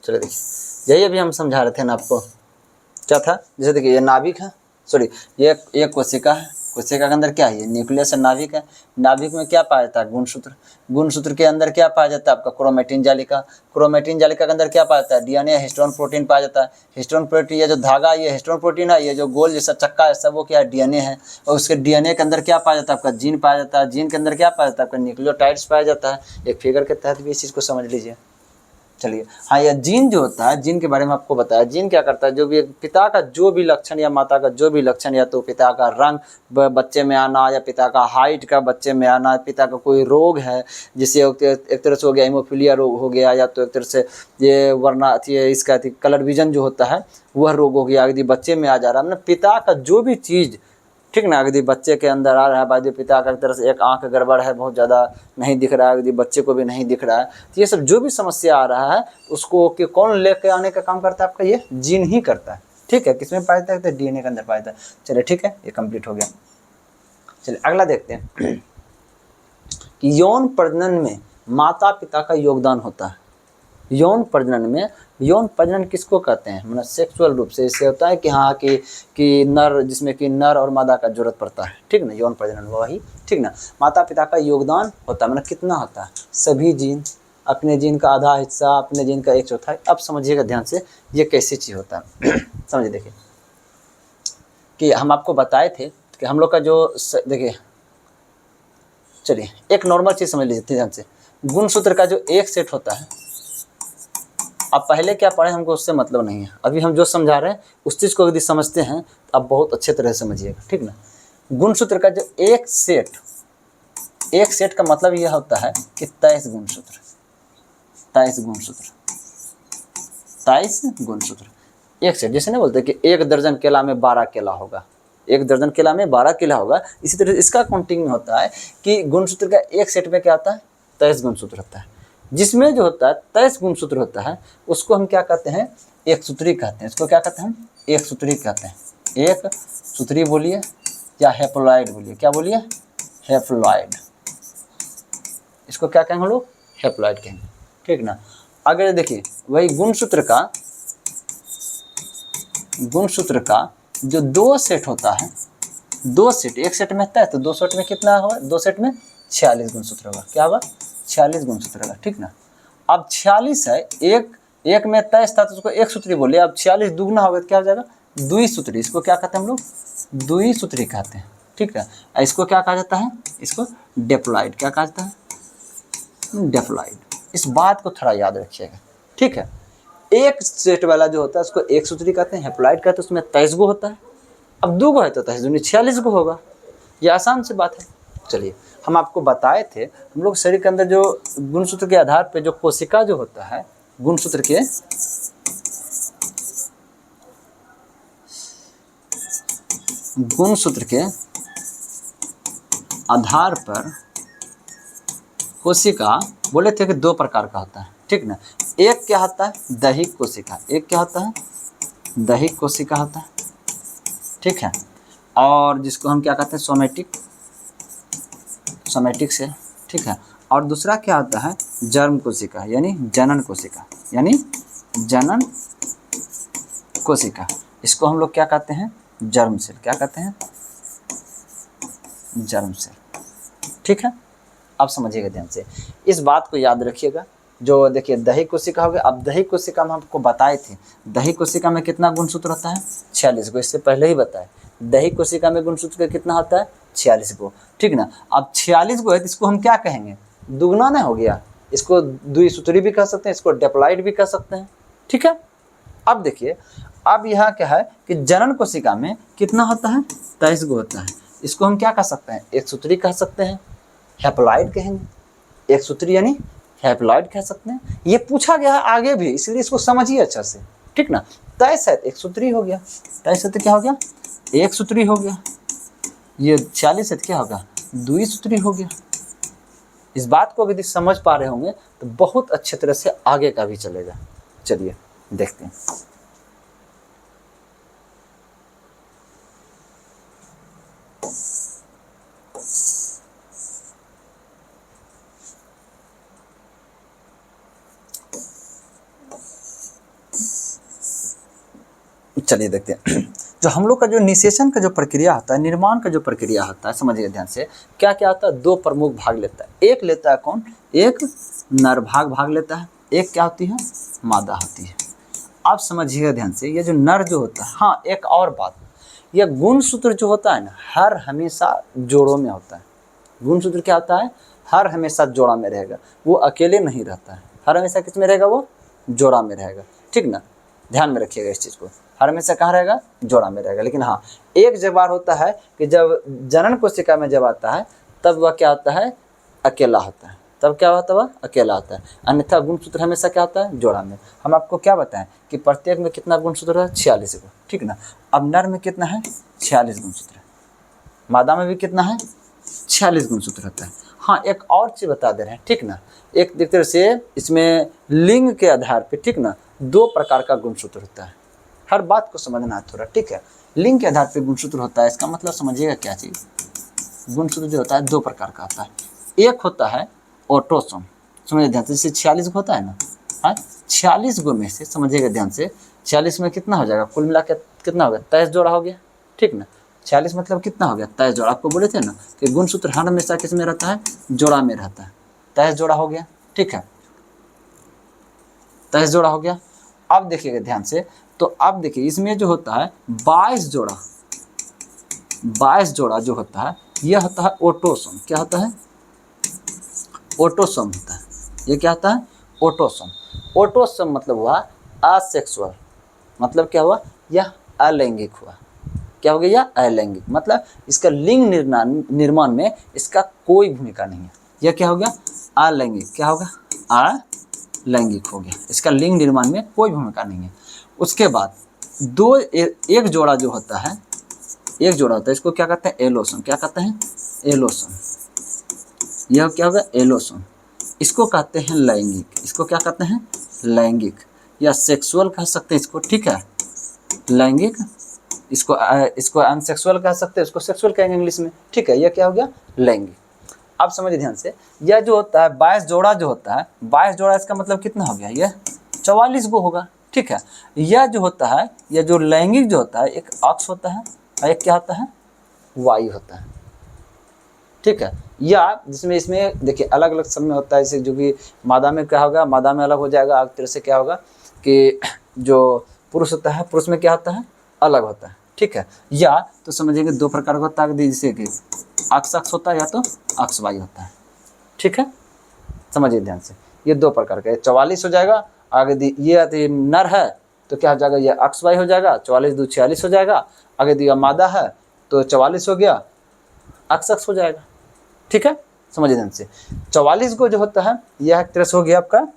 चलिए देखिए, यही अभी हम समझा रहे थे ना आपको, क्या था, जैसे देखिए ये नाभिक है, सॉरी ये कोशिका है, कोशिका के अंदर क्या है, न्यूक्लियस है, नाभिक है। नाभिक में क्या पाया जाता है, गुणसूत्र। गुणसूत्र के अंदर क्या पाया जाता है आपका, क्रोमेटिन जालिका। क्रोमेटिन जालिका के अंदर क्या पाया जाता है, डीएनए, हिस्टोन प्रोटीन पाया जाता है। हिस्टोन प्रोटीन, ये जो धागा, ये हिस्टोन प्रोटीन है, ये जो गोल जैसा चक्का है सब वो क्या है, डीएनए है। और उसके डीएनए के अंदर क्या पाया जाता है आपका, जीन पाया जाता है। जीन के अंदर क्या पाया जाता है आपका, न्यूक्लियोटाइड्स पाया जाता है। एक फिगर के तहत भी इस चीज़ को समझ लीजिए। चलिए, हाँ, यह जीन जो होता है, जीन के बारे में आपको बताया। जीन क्या करता है, जो भी पिता का जो भी लक्षण या माता का जो भी लक्षण, या तो पिता का रंग बच्चे में आना, या पिता का हाइट का बच्चे में आना, पिता का कोई रोग है, जिसे एक तरह से हो गया हीमोफीलिया रोग हो गया, या तो एक तरह से ये वरना इसका कलर विजन जो होता है वह रोग हो गया, यदि बच्चे में आ जा रहा है। मतलब पिता का जो भी चीज़, ठीक ना, यदि बच्चे के अंदर आ रहा है, यदि पिता का एक तरह से एक आंख गड़बड़ है, बहुत ज़्यादा नहीं दिख रहा है, यदि बच्चे को भी नहीं दिख रहा है, तो ये सब जो भी समस्या आ रहा है उसको कि कौन लेके आने का काम करता है आपका, ये जीन ही करता है। ठीक है, किसमें पाया जाता है, तो डीएनए के अंदर पाया जाता है। चलिए ठीक है, ये कंप्लीट हो गया। चलिए अगला देखते हैं कि यौन प्रजनन में माता पिता का योगदान होता है। यौन प्रजनन में, यौन प्रजनन किसको कहते हैं, मतलब सेक्सुअल रूप से इससे होता है कि हाँ कि नर, जिसमें कि नर और मादा का जरूरत पड़ता है, ठीक ना, यौन प्रजनन वही, ठीक ना। माता पिता का योगदान होता है, मतलब कितना होता है, सभी जीन, अपने जीन का आधा हिस्सा, अपने जीन का 1/4। अब समझिएगा ध्यान से ये कैसी चीज़ होता है। समझिए, देखिए कि हम आपको बताए थे कि हम लोग का जो देखिए, चलिए एक नॉर्मल चीज़ समझ लीजिए ध्यान से। गुणसूत्र का जो एक सेट होता है, अब पहले क्या पढ़े हमको उससे मतलब नहीं है, अभी हम जो समझा रहे हैं उस चीज़ को यदि समझते हैं तो आप बहुत अच्छे तरह से समझिएगा, ठीक ना। गुणसूत्र का जो एक सेट का मतलब यह होता है कि 23 गुणसूत्र, 23 गुणसूत्र, 23 गुणसूत्र एक सेट। जैसे नहीं बोलते कि 1 दर्जन केला में 12 केला होगा, 1 दर्जन केला में 12 केला होगा, इसी तरह इसका काउंटिंग में होता है कि गुणसूत्र का एक सेट में क्या होता है, 23 गुणसूत्र होता है। जिसमें जो होता है 23 गुणसूत्र होता है उसको हम क्या कहते हैं, एक सूत्री कहते हैं। इसको क्या कहते हैं, एक सूत्री कहते हैं। एक सूत्री बोलिए या हेप्लॉइड बोलिए, क्या बोलिए, हेप्लॉइड। इसको क्या कहेंगे हम लोग, हेप्लॉइड कहेंगे, ठीक ना। अगर देखिए वही गुणसूत्र का जो 2 सेट होता है, 2 सेट, एक सेट में होता है तो 2 सेट में कितना होगा, 2 सेट में 46 गुणसूत्र होगा। क्या होगा, 46 गुणसूत्र होगा, ठीक ना। अब 46 है, एक में 23 था तो उसको एक सूत्री बोले, अब 46 दुगना होगा तो क्या हो जाएगा, द्विसूत्री। इसको क्या कहते हैं हम लोग, द्विसूत्री कहते हैं, ठीक है। इसको क्या कहा जाता है, इसको डेप्लॉइड, क्या कहा जाता है, डेप्लॉइड। इस बात को थोड़ा याद रखिएगा, ठीक है। एक सेट वाला जो होता है उसको एक सूत्री कहते हैं, हेप्लॉइड कहते हैं, उसमें 23 गो होता है। अब 2 गो है तो 23 दूनी 46 गो होगा, ये आसान सी बात है। चलिए, हम आपको बताए थे हम लोग शरीर के अंदर जो गुणसूत्र के आधार पर जो कोशिका जो होता है, गुणसूत्र के आधार पर कोशिका बोले थे कि 2 प्रकार का होता है, ठीक ना। एक क्या होता है, दैहिक कोशिका, एक क्या होता है, दैहिक कोशिका होता है, ठीक है। और जिसको हम क्या कहते हैं, सोमेटिक सेल, ठीक है। और दूसरा क्या होता है, जर्म कोशिका, यानी जनन कोशिका, यानी जनन कोशिका। इसको हम लोग क्या कहते हैं, जर्म सेल, क्या कहते हैं, जर्म सेल, ठीक है। अब समझिएगा ध्यान से, इस बात को याद रखिएगा। जो देखिए दैहिक कोशिका हो गया। अब दैहिक कोशिका में हमको बताए थे, दैहिक कोशिका में कितना गुणसूत्र होता है, 46 गो, इससे पहले ही बताए। दैहिक कोशिका में गुणसूत्र का कितना होता है, 46 गो, ठीक ना। अब 46 गो है तो इसको हम क्या कहेंगे, दुगना नहीं हो गया, इसको द्विसूत्री भी कह सकते हैं, इसको डेप्लॉइड भी कह सकते हैं, ठीक है। अब देखिए, अब यहाँ क्या है कि जनन कोशिका में कितना होता है, 23 गो होता है। इसको हम क्या कह सकते हैं, एक सूत्री कह सकते हैं, हेप्लॉइड कहेंगे, एक सूत्री यानी हेप्लॉइड कह सकते हैं। ये पूछा गया है आगे भी, इसलिए इसको समझिए अच्छा से, ठीक ना। 23 है एक सूत्री हो गया, 23 है तो क्या हो गया, एक सूत्री हो गया। ये 46 है तो क्या होगा, द्विसूत्री हो गया। इस बात को यदि समझ पा रहे होंगे तो बहुत अच्छे तरह से आगे का भी चलेगा। चलिए देखते हैं। चलिए देखते हैं। जो हम लोग का जो निषेचन का जो प्रक्रिया होता है, निर्माण का जो प्रक्रिया होता है, समझिए ध्यान से, क्या क्या होता है, दो प्रमुख भाग लेता है। एक लेता है कौन, एक नर भाग लेता है, एक क्या होती है, मादा होती है। आप समझिएगा ध्यान से, ये जो नर जो होता है, हाँ एक और बात, यह गुणसूत्र जो होता है ना, हर हमेशा जोड़ों में होता है। गुणसूत्र क्या होता है, हर हमेशा जोड़ा में रहेगा, वो अकेले नहीं रहता है, हर हमेशा किस में रहेगा, वो जोड़ा में रहेगा, ठीक ना, ध्यान में रखिएगा इस चीज़ को, हर हमेशा कहाँ रहेगा, जोड़ा में रहेगा। लेकिन हाँ एक बार होता है कि जब जनन कोशिका में जब आता है तब वह क्या होता है, अकेला होता है, तब क्या होता है, वह अकेला होता है। अन्यथा गुणसूत्र हमेशा क्या होता है, जोड़ा में। हम आपको क्या बताएं कि प्रत्येक में कितना गुणसूत्र है, 46 को, ठीक ना। अब नर में कितना है, 46 गुणसूत्र है, मादा में भी कितना है, 46 गुणसूत्र होता है। हाँ एक और चीज़ बता दे रहे हैं, ठीक ना, एक तरह से इसमें लिंग के आधार पे, ठीक ना, दो प्रकार का गुणसूत्र होता है, हर बात को समझना है थोड़ा, ठीक है। लिंग के आधार पे गुणसूत्र होता है, इसका मतलब समझिएगा क्या चीज़, गुणसूत्र जो होता है दो प्रकार का होता है। एक होता है ऑटोसोम, समझिए ध्यान से, जैसे 46 होता है ना, हाँ 46 गो में से समझिएगा ध्यान से, 46 में कितना हो जाएगा, कुल मिला के कितना हो गया, 23 जोड़ा हो गया, ठीक ना। 46 मतलब कितना हो गया, 23 जोड़ा। आपको बोले थे ना कि गुणसूत्र हर हमेशा किस में रहता है, जोड़ा में रहता है, 23 जोड़ा हो गया, ठीक है, 23 जोड़ा हो गया। अब देखिएगा ध्यान से, तो अब देखिए इसमें जो होता है 22 जोड़ा, 22 जोड़ा जो होता है यह होता है ऑटोसोम। क्या होता है, ऑटोसोम होता है, ये क्या होता है, ऑटोसोम। ऑटोसोम मतलब हुआ असेक्सुअल, मतलब क्या हुआ, यह अलैंगिक हुआ। क्या हो गया, यह अलैंगिक, मतलब इसका लिंग निर्माण में इसका कोई भूमिका नहीं है, यह क्या हो गया, अलैंगिक। क्या होगा, अलैंगिक हो गया, इसका लिंग निर्माण में कोई भूमिका नहीं है। उसके बाद एक जोड़ा जो होता है, एक जोड़ा होता है, इसको क्या कहते हैं, एलोसोम। क्या कहते हैं, एलोसोम। यह क्या होगा, एलोसोम। इसको कहते हैं लैंगिक, इसको क्या कहते हैं, लैंगिक या सेक्सुअल कह सकते हैं इसको, ठीक है, लैंगिक। इसको अनसेक्सुअल कह सकते हैं, इसको सेक्सुअल कहेंगे इंग्लिश में, ठीक है। यह क्या हो गया, लैंगिक। अब समझिए ध्यान से, यह जो होता है 22 जोड़ा जो होता है, 22 जोड़ा इसका मतलब कितना हो गया, यह 44 गो होगा, ठीक है। यह जो होता है, यह जो लैंगिक जो होता है, एक अक्ष होता है और एक क्या होता है, वायु होता है, ठीक है। या जिसमें इसमें देखिए अलग अलग समय होता है, जैसे जो भी मादा में क्या होगा, मादा में अलग हो जाएगा, एक तरह से क्या होगा कि जो पुरुष होता है, पुरुष में क्या होता है, अलग होता है, ठीक है। या तो समझेंगे दो प्रकार का होता है, जैसे कि अक्ष होता है या तो अक्ष वायु होता है, ठीक है। समझिए ध्यान से, ये दो प्रकार का, 44 हो जाएगा, आगे ये नर है तो क्या हो जाएगा, ये अक्ष वायु हो जाएगा, 44 2 46 हो जाएगा। आगे दिया मादा है तो 44 हो गया, अक्ष हो जाएगा, ठीक है। समझिए ध्यान से, 44 को जो होता है यह एक तरह से हो गया आपका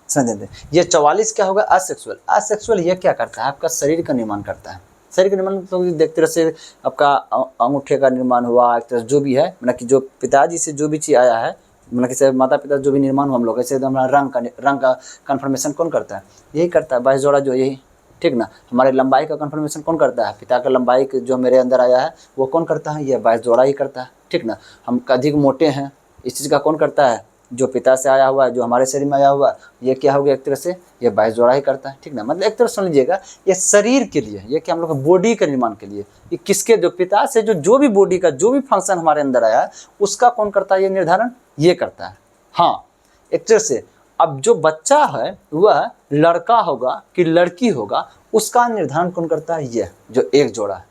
समझ, ये 44 क्या होगा, असेक्सुअल। असेक्सुअल ये क्या करता है, आपका शरीर का निर्माण करता है। शरीर का निर्माण तो देखते तरह से आपका अंगूठे का निर्माण हुआ, एक तरह जो भी है, मतलब कि जो पिताजी से जो भी चीज़ आया है, मतलब कि माता पिता जो भी निर्माण हुआ हम लोग, ऐसे हमारा रंग का कन्फर्मेशन कौन करता है, यही करता है 22 जोड़ा जो, यही, ठीक ना। हमारे लंबाई का कन्फर्मेशन कौन करता है, पिता का लंबाई जो मेरे अंदर आया है वो कौन करता है, ये 22 जोड़ा ही करता है, ठीक ना। हम अधिक मोटे हैं, इस चीज़ का कौन करता है, जो पिता से आया हुआ है, जो हमारे शरीर में आया हुआ है, ये क्या हो गया, एक तरह से ये 22 जोड़ा ही करता है, ठीक ना। मतलब एक तरह समझ लीजिएगा, ये शरीर के लिए, ये क्या हम लोग का बॉडी के निर्माण के लिए, ये किसके, जो पिता से जो भी बॉडी का जो भी फंक्शन हमारे अंदर आया है उसका कौन करता है, ये निर्धारण ये करता है। हाँ एक तरह से अब जो बच्चा है वह लड़का होगा कि लड़की होगा, उसका निर्धारण कौन करता है, ये जो एक जोड़ा है,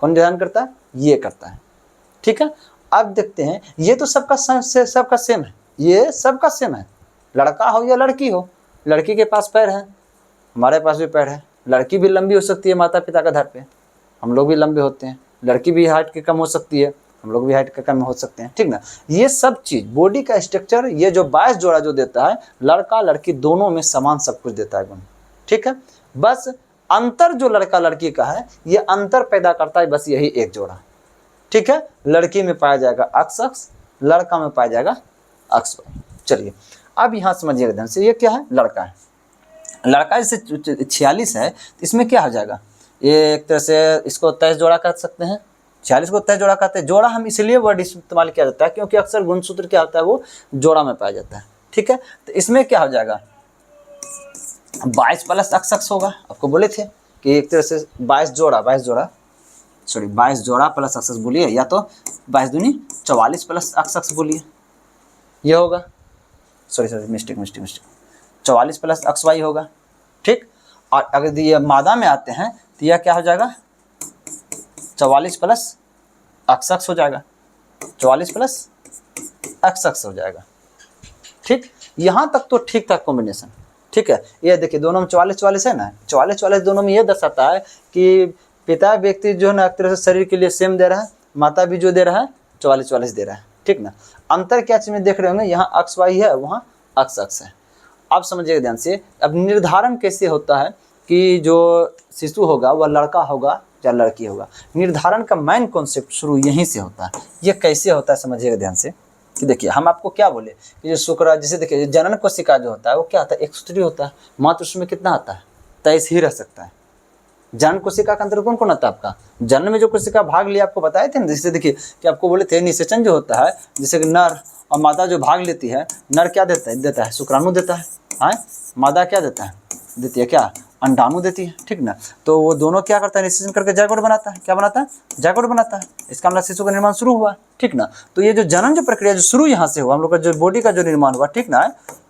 कौन निर्धारण करता है, ये करता है, ठीक है। अब देखते हैं, ये तो सबका सेम है, ये सबका सेम है, लड़का हो या लड़की हो, लड़की के पास पैर है, हमारे पास भी पैर है, लड़की भी लंबी हो सकती है माता पिता के आधार पे, हम लोग भी लंबे होते हैं, लड़की भी हाइट के कम हो सकती है, हम लोग भी हाइट के कम हो सकते हैं, ठीक ना। ये सब चीज़ बॉडी का स्ट्रक्चर, ये जो 22 जोड़ा जो देता है, लड़का लड़की दोनों में समान सब कुछ देता है गुण, ठीक है। बस अंतर जो लड़का लड़की का है, ये अंतर पैदा करता है बस यही एक जोड़ा, ठीक है। लड़की में पाया जाएगा अक्ष, लड़का में पाया जाएगा अक्ष वायु। चलिए अब यहाँ समझिएगा ध्यान से, ये क्या है, लड़का है। लड़का जैसे 46 है तो इसमें क्या हो जाएगा, ये एक तरह से इसको 23 जोड़ा कर सकते हैं, 46 को तय जोड़ा कहते हैं। जोड़ा हम इसलिए वर्ड इस्तेमाल किया जाता है क्योंकि अक्सर गुणसूत्र क्या होता है, वो जोड़ा में पाया जाता है। ठीक है, तो इसमें क्या हो जाएगा, 22 प्लस अक्स होगा। आपको बोले थे कि एक तरह से 22 जोड़ा प्लस अक्स बोलिए, या तो 22 दूनी 44 प्लस अक्स बोलिए, ये होगा। सॉरी मिस्टेक 44 प्लस अक्स वाई होगा। ठीक, और अगर ये मादा में आते हैं तो यह क्या हो जाएगा, 44 प्लस अक्स हो जाएगा, 44 प्लस अक्स हो जाएगा। ठीक, यहाँ तक तो ठीक ठाक कॉम्बिनेशन। ठीक है, ये देखिए दोनों में 44 है ना, 44 दोनों में ये दर्शाता है कि पिता व्यक्ति जो है ना एक तरह से शरीर के लिए सेम दे रहा है, माता भी जो दे रहा है 44 दे रहा है। ठीक ना, अंतर क्या चीज में देख रहे होंगे, यहाँ अक्स वाई है, वहाँ अक्स है। अब समझिएगा ध्यान से। अब निर्धारण कैसे होता है कि जो शिशु होगा वह लड़का होगा या लड़की होगा, निर्धारण का मेन कॉन्सेप्ट शुरू यहीं से होता है। ये कैसे होता है समझिएगा ध्यान से कि देखिए हम आपको क्या बोले कि जो शुक्र, जैसे देखिए जनन कोशिका जो होता है वो क्या होता है, एक सूत्री होता है, मात्र उसमें कितना आता है, 23 ही रह सकता है। जनन कोशिका का अंतर कौन कौन आता है आपका, जन्म में जो कोशिका भाग लिया आपको बताए थे ना, जैसे देखिए कि आपको बोले थे निषेचन जो होता है, जैसे कि नर और मादा जो भाग लेती है, नर क्या देता है शुक्राणु देता है, मादा क्या देती है क्या, अंडाणु देती है। ठीक ना, तो वो दोनों क्या करता है, निषेचन करके जायगोट बनाता है। क्या बनाता है, जायगोट बनाता है। इसका मतलब शिशु का निर्माण शुरू हुआ। ठीक ना, तो ये जो जनन जो प्रक्रिया जो शुरू यहाँ से हुआ, हम लोग का जो बॉडी का जो निर्माण हुआ, ठीक ना,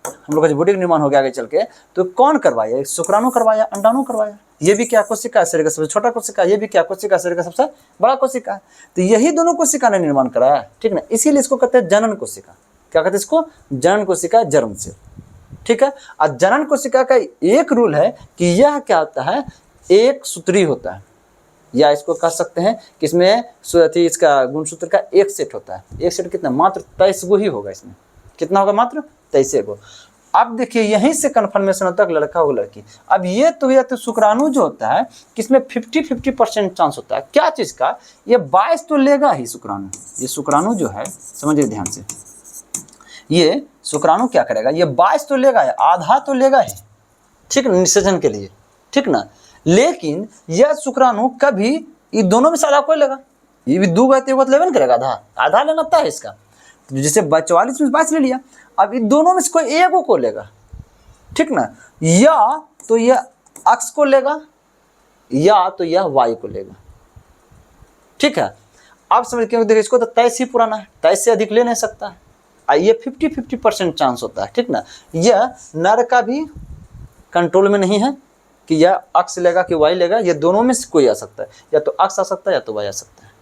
हम लोग का जो बॉडी का निर्माण हो गया आगे चल के, तो कौन करवाया, शुक्राणु करवाया, अंडाणु करवाया। ये भी क्या कोशिका है, शरीर का सबसे छोटा कोशिका, ये भी क्या कोशिका, शरीर का सबसे बड़ा कोशिका है। तो यही दोनों कोशिका ने निर्माण कराया। ठीक ना, इसीलिए इसको कहते हैं जनन कोशिका। क्या कहते हैं इसको, जनन कोशिका, जर्म से। ठीक है, और जनन कोशिका का एक रूल है कि यह क्या होता है, एक सूत्री होता है, या इसको कह सकते हैं कि इसमें इसका गुणसूत्र का एक सेट होता है। एक सेट कितना, मात्र 23 गो ही होगा। इसमें कितना होगा, मात्र 23 गो। अब देखिए यहीं से कन्फर्मेशन होता है लड़का हो लड़की। अब ये तो या तो शुक्राणु जो होता है किसमें 50% चांस होता है, क्या चीज़ का, ये 22 तो लेगा ही शुक्राणु। ये शुक्राणु जो है समझिए ध्यान से, ये शुक्राणु क्या करेगा, ये 22 तो लेगा है, आधा तो लेगा ही। ठीक ना, निषेचन के लिए। ठीक ना, लेकिन यह शुक्राणु कभी ये दोनों में से आधा कोई लेगा, ये भी दो गए तो लेवन करेगा, आधा लेना था इसका। तो जैसे 44 में 22 ले लिया, अब इन दोनों में से कोई एक को लेगा। ठीक ना, या तो यह अक्स को लेगा या तो यह वाई को लेगा। ठीक है, आप समझ क्योंकि देखिए इसको तो 23 ही पुराना है, 23 से अधिक ले नहीं सकता है। ये 50% चांस होता है। ठीक ना, यह नर का भी कंट्रोल में नहीं है कि यह अक्स लेगा कि वाई लेगा, ये दोनों में से कोई आ सकता है, या तो अक्स आ सकता है या तो वाई आ सकता है।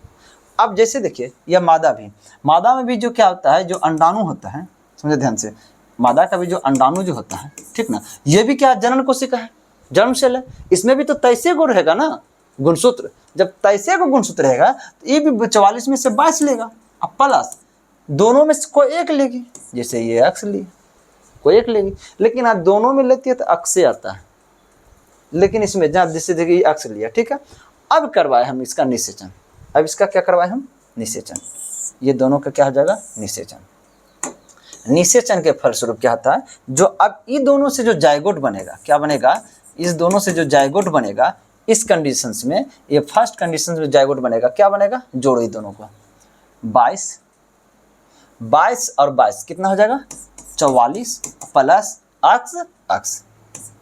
अब जैसे देखिए यह मादा में भी जो क्या होता है, जो अंडाणु होता है, समझे ध्यान से, मादा का भी जो अंडाणु जो होता है, ठीक ना, ये भी क्या जनन कोशिका है, जर्म सेल है। इसमें भी तो 23 गो रहेगा ना गुणसूत्र। जब 23 गो गुणसूत्र रहेगा तो ये भी 44 में से 22 लेगा, अब प्लस दोनों में से कोई एक लेगी। जैसे ये अक्स ली, कोई एक लेगी, लेकिन आज दोनों में लेती है तो अक्स से आता है, लेकिन इसमें जहाँ जैसे देखिए अक्स लिया। ठीक है, अब करवाए हम इसका निषेचन। अब इसका क्या करवाए हम, निषेचन। ये दोनों का क्या हो जाएगा, निषेचन। निषेचन के फलस्वरूप क्या होता है, जो अब इन दोनों से जो जायगोट बनेगा, क्या बनेगा, इस दोनों से जो जायगोट बनेगा, इस कंडीशंस में, ये फर्स्ट कंडीशन में जायगोट बनेगा, क्या बनेगा, जोड़ो ये दोनों को, 22 और 22 कितना हो जाएगा, 44 प्लस अक्स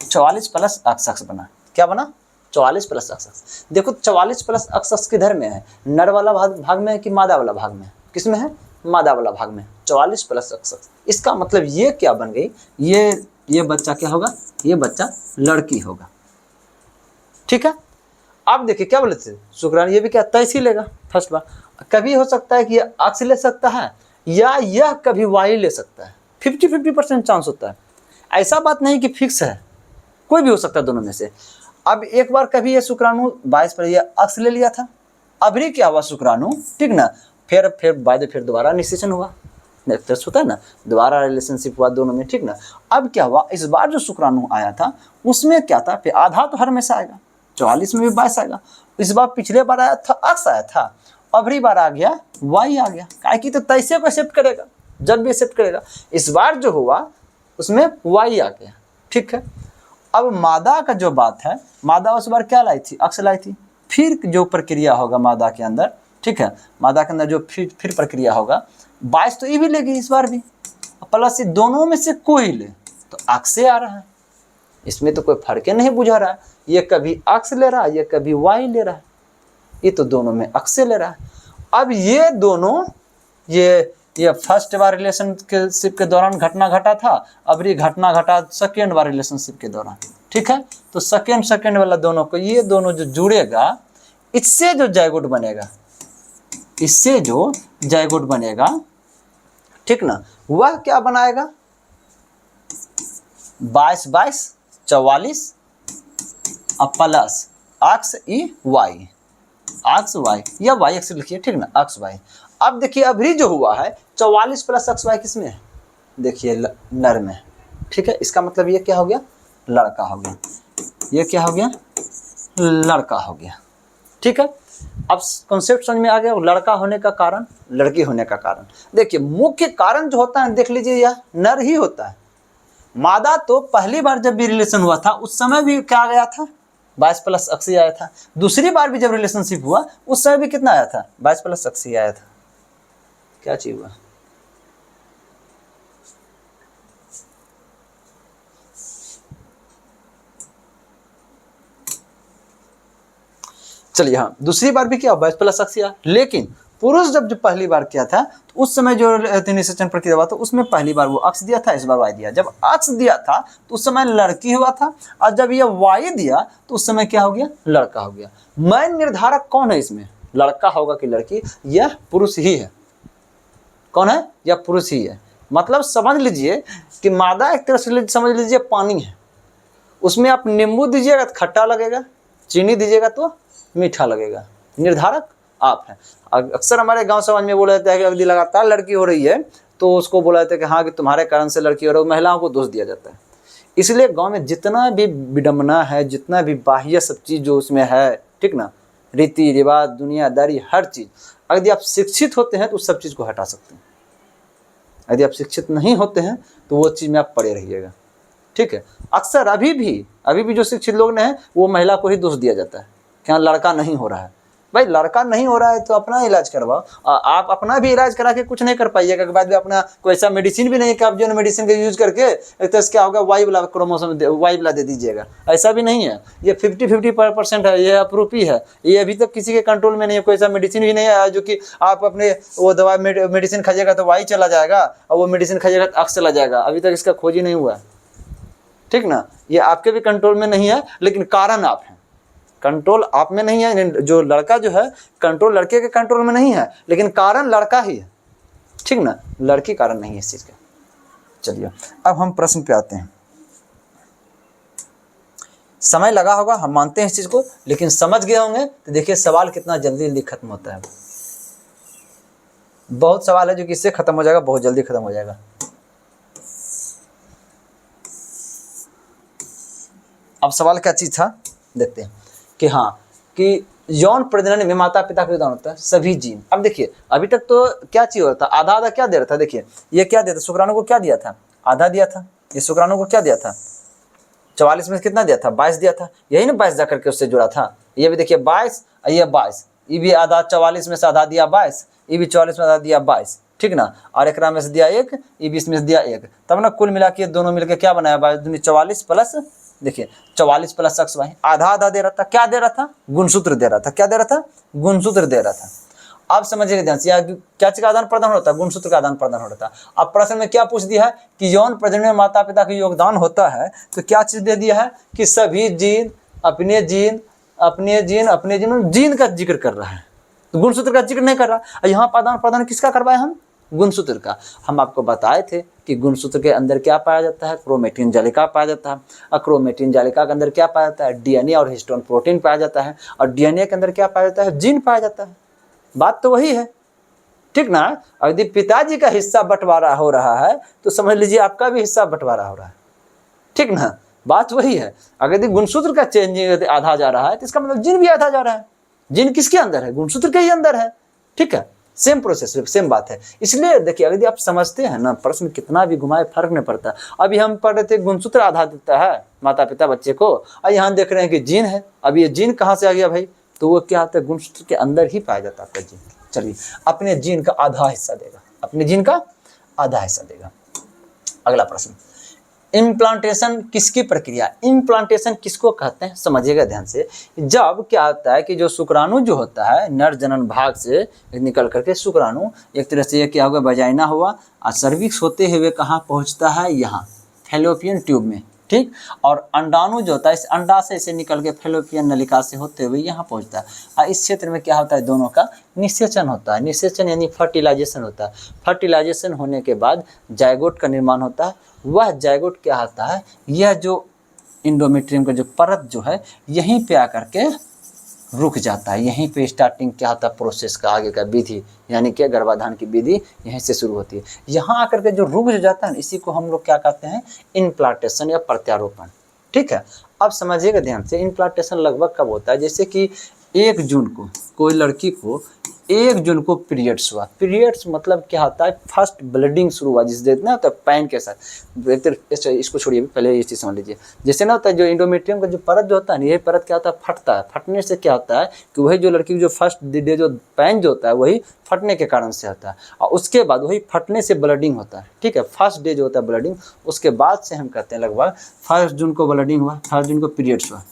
44 प्लस अक्स बना। क्या बना, 44 प्लस अक्स। देखो 44 प्लस अक्स किधर में है, नर वाला भाग में है कि मादा वाला भाग में, किस में है, मादा वाला भाग में। 44 प्लस अक्स, इसका मतलब ये क्या बन गई, ये बच्चा क्या होगा, ये बच्चा लड़की होगा। ठीक है, अब देखिए क्या बोले थे, शुक्राणु ये भी क्या 23 ही लेगा फर्स्ट बार। कभी हो सकता है कि ये अक्स ले सकता है या यह कभी वाई ले सकता है, 50% चांस होता है। ऐसा बात नहीं कि फिक्स है, कोई भी हो सकता है दोनों में से। अब एक बार कभी ये शुक्राणु 22 पर ये अक्स ले लिया था, अभी क्या हुआ शुक्राणु, ठीक ना, फिर दोबारा निषेचन हुआ, होता है ना, दोबारा रिलेशनशिप हुआ दोनों में। ठीक ना, अब क्या हुआ, इस बार जो शुक्राणु आया था उसमें क्या था, फिर आधा तो हर में से आएगा, 44 में भी 22 आएगा। इस बार पिछले बार आया था अक्स आया था, अगली बार आ गया वाई आ गया, काय की तो 23 को एक्सेप्ट करेगा, जब भी एक्सेप्ट करेगा। इस बार जो हुआ उसमें वाई आ गया। ठीक है, अब मादा का जो बात है, मादा उस बार क्या लाई थी, अक्स लाई थी। फिर जो प्रक्रिया होगा मादा के अंदर, ठीक है। मादा के अंदर जो फिर प्रक्रिया होगा 22 तो ये भी लेगी इस बार भी, प्लस ये दोनों में से कोई ले तो अक्स से आ रहा है, इसमें तो कोई फर्क ही नहीं बुझा रहा है। ये कभी अक्स ले रहा है, ये कभी वाई ले रहा है, ये तो दोनों में अक्स से ले रहा है। अब ये दोनों ये फर्स्ट बार रिलेशनशिप के दौरान घटना घटा था, अब ये घटना घटा सेकेंड बार रिलेशनशिप के दौरान, ठीक है। तो सेकेंड वाला दोनों को, ये दोनों जो जुड़ेगा, इससे जो जाइगोट बनेगा, इससे जो जाइगोट बनेगा, ठीक ना, वह क्या बनाएगा 22 44 अब प्लस अक्स ई वाई, अक्स वाई या वाई एक्स लिखिए, ठीक ना, अक्स वाई। अब देखिए अभी जो हुआ है 44 प्लस अक्स वाई किस में है, देखिए नर में, ठीक है। इसका मतलब ये क्या हो गया, लड़का हो गया, ये क्या हो गया, लड़का हो गया, ठीक है। अब कॉन्सेप्ट समझ में आ गया, लड़का होने का कारण, लड़की होने का कारण। देखिए मुख्य कारण जो होता है, देख लीजिए, यह नर ही होता है। मादा तो पहली बार जब भी रिलेशन हुआ था उस समय भी क्या गया था, 22 प्लस अक्सी आया था। दूसरी बार भी जब रिलेशनशिप हुआ उस समय भी कितना आया था, 22 प्लस अक्सी आया था। क्या चीज हुआ, चलिए हाँ, दूसरी बार भी क्या 22 प्लस अक्सी आया। लेकिन पुरुष जब पहली बार किया था तो उस समय जो निषेचन प्रक्रिया हुआ था उसमें पहली बार वो अक्स दिया था, इस बार वाई दिया। जब अक्स दिया था तो उस समय लड़की हुआ था, और जब ये वाई दिया तो उस समय क्या हो गया, लड़का हो गया। मैन निर्धारक कौन है इसमें, लड़का होगा कि लड़की, यह पुरुष ही है। कौन है, यह पुरुष ही है। मतलब समझ लीजिए कि मादा एक तरह से समझ लीजिए पानी है, उसमें आप नींबू दीजिएगा तो खट्टा लगेगा, चीनी दीजिएगा तो मीठा लगेगा। निर्धारक आप हैं। अक्सर हमारे गांव समाज में बोला जाता है कि यदि लगातार लड़की हो रही है तो उसको बोला जाता है कि हाँ कि तुम्हारे कारण से लड़की हो रही है, महिलाओं को दोष दिया जाता है। इसलिए गांव में जितना भी विडम्बना है, जितना भी बाह्य सब चीज़ जो उसमें है, ठीक ना, रीति रिवाज, दुनियादारी, हर चीज़, यदि आप शिक्षित होते हैं तो उस सब चीज़ को हटा सकते हैं। यदि आप शिक्षित नहीं होते हैं तो वो चीज़ में आप पड़े रहिएगा, ठीक है। अक्सर अभी भी जो शिक्षित लोग हैं वो महिला को ही दोष दिया जाता है, क्या लड़का नहीं हो रहा है। भाई लड़का नहीं हो रहा है तो अपना इलाज करवाओ। आप अपना भी इलाज करा के कुछ नहीं कर पाइएगा के बाद भी अपना कोई ऐसा मेडिसिन भी नहीं कि आप जो मेडिसिन का यूज करके एक तरह से क्या होगा, वाई वाला क्रोमोसोम वाई वाला दे दीजिएगा, ऐसा भी नहीं है। ये 50-50% है, ये अप्रूपी है, ये अभी तक किसी के कंट्रोल में नहीं है। कोई ऐसा मेडिसिन भी नहीं है जो कि आप अपने वो दवा मेडिसिन खाइएगा तो वाई चला जाएगा और वो मेडिसिन खाइएगा तो अक्स चला जाएगा। अभी तक इसका खोज ही नहीं हुआ, ठीक ना। ये आपके भी कंट्रोल में नहीं है, लेकिन कारण आप हैं, कंट्रोल आप में नहीं है। जो लड़का जो है कंट्रोल लड़के के कंट्रोल में नहीं है, लेकिन कारण लड़का ही है, ठीक ना, लड़की कारण नहीं है इस चीज का। चलिए अब हम प्रश्न पे आते हैं। समय लगा होगा, हम मानते हैं इस चीज को, लेकिन समझ गए होंगे तो देखिए सवाल कितना जल्दी जल्दी खत्म होता है। बहुत सवाल है जो कि इससे खत्म हो जाएगा, बहुत जल्दी खत्म हो जाएगा। अब सवाल क्या चीज था देखते हैं कि हाँ कि यौन प्रजनन में माता पिता का योगदान होता है, सभी जीन। अब देखिए अभी तक तो क्या चीज होता था, आधा आधा क्या दे रहा था। देखिए ये क्या देता, शुक्राणु को क्या दिया था, आधा दिया था। ये शुक्राणु को क्या दिया था, 44 में कितना दिया था, 22 दिया था। यही ना 22 जाकर के उससे जुड़ा था। ये भी देखिए 22, ये 22, ये भी आधा 44 में से आधा दिया 22, ये भी 44 में आधा दिया 22, ठीक ना। और एक में से दिया 1, ये 20 में से दिया 1, तब ना कुल मिला के दोनों मिलकर क्या बनाया, 44 प्लस, देखिए 44 प्लस अक्स वाई, आधा आधा दे रहा था। क्या दे रहा था, गुणसूत्र दे रहा था। क्या दे रहा था, गुणसूत्र दे रहा था। आप समझिए ध्यान से, क्या चीज का आदान प्रदान होता है, गुणसूत्र का आदान प्रदान होता है। अब प्रश्न में क्या पूछ दिया है कि यौन प्रजनन में माता पिता का योगदान होता है, तो क्या चीज दे दिया है कि सभी जीन अपने जीन का जिक्र कर रहा है, तो गुणसूत्र का जिक्र नहीं कर रहा। यहाँ आदान प्रदान किसका करवाए हम, गुणसूत्र का। हम आपको बताए थे कि गुणसूत्र के अंदर क्या पाया जाता है, क्रोमेटिन जालिका पाया जाता है। और क्रोमेटिन जालिका के अंदर क्या पाया जाता है, डीएनए और हिस्टोन प्रोटीन पाया जाता है। और डीएनए के अंदर क्या पाया जाता है, जीन पाया जाता है। बात तो वही है, ठीक ना। यदि पिताजी का हिस्सा बंटवारा हो रहा है तो समझ लीजिए आपका भी हिस्सा बंटवारा हो रहा है, ठीक ना। बात वही है। अगर यदि गुणसूत्र का चेंजिंग आधा जा रहा है तो इसका मतलब जीन भी आधा जा रहा है। जीन किसके अंदर है, गुणसूत्र के ही अंदर है, ठीक है। सेम प्रोसेस, सेम बात है। इसलिए देखिए यदि आप समझते हैं ना, प्रश्न कितना भी घुमाए फर्क नहीं पड़ता। अभी हम पढ़ रहे थे गुणसूत्र आधा देता है माता पिता बच्चे को, और यहाँ देख रहे हैं कि जीन है। अब ये जीन कहाँ से आ गया भाई, तो वो क्या होता है, गुणसूत्र के अंदर ही पाया जाता है आपका जीन। चलिए, अपने जीन का आधा हिस्सा देगा, अपने जीन का आधा हिस्सा देगा। अगला प्रश्न, इम्प्लांटेशन किसकी प्रक्रिया, इम्प्लांटेशन किसको कहते हैं, समझिएगा ध्यान से। जब क्या होता है कि जो शुक्राणु जो होता है नर जनन भाग से निकल करके शुक्राणु एक तरह से ये क्या होगा, वजाइना हुआ और सर्विक्स होते हुए कहाँ पहुँचता है, यहाँ फैलोपियन ट्यूब में, ठीक। और अंडाणु जो होता है इस अंडाशय से निकल के फैलोपियन नलिका से होते हुए यहाँ पहुँचता है। और इस क्षेत्र में क्या होता है, दोनों का निषेचन होता है। निषेचन यानी फर्टिलाइजेशन होता है। फर्टिलाइजेशन होने के बाद जायगोट का निर्माण होता है। वह जायगोट क्या होता है, यह जो इंडोमेट्रियम का जो परत जो है यहीं पे आकर के रुक जाता है। यहीं पे स्टार्टिंग क्या होता है प्रोसेस का, आगे का विधि यानी कि गर्भाधान की विधि यहीं से शुरू होती है। यहाँ आकर के जो रुक जाता है इसी को हम लोग क्या कहते हैं, इम्प्लांटेशन या प्रत्यारोपण, ठीक है। अब समझिएगा ध्यान से, इम्प्लांटेशन लगभग कब होता है, जैसे कि 1 जून को कोई लड़की को 1 जून को पीरियड्स हुआ। पीरियड्स मतलब क्या होता है, फर्स्ट ब्लीडिंग शुरू हुआ, जिससे ना होता है पैन के साथ। इसको छोड़िए, पहले ये चीज़ समझ लीजिए। जैसे ना होता है जो इंडोमेट्रियम का जो परत जो होता है, यही परत क्या होता है, फटता है। फटने से क्या होता है कि वही जो लड़की की जो फर्स्ट डे जो पैन जो होता है वही फटने के कारण से होता है, और उसके बाद वही फटने से ब्लीडिंग होता है, ठीक है। फर्स्ट डे जो होता है ब्लीडिंग, उसके बाद से हम कहते हैं लगभग 1 जून को ब्लीडिंग हुआ, 1 जून को पीरियड्स हुआ।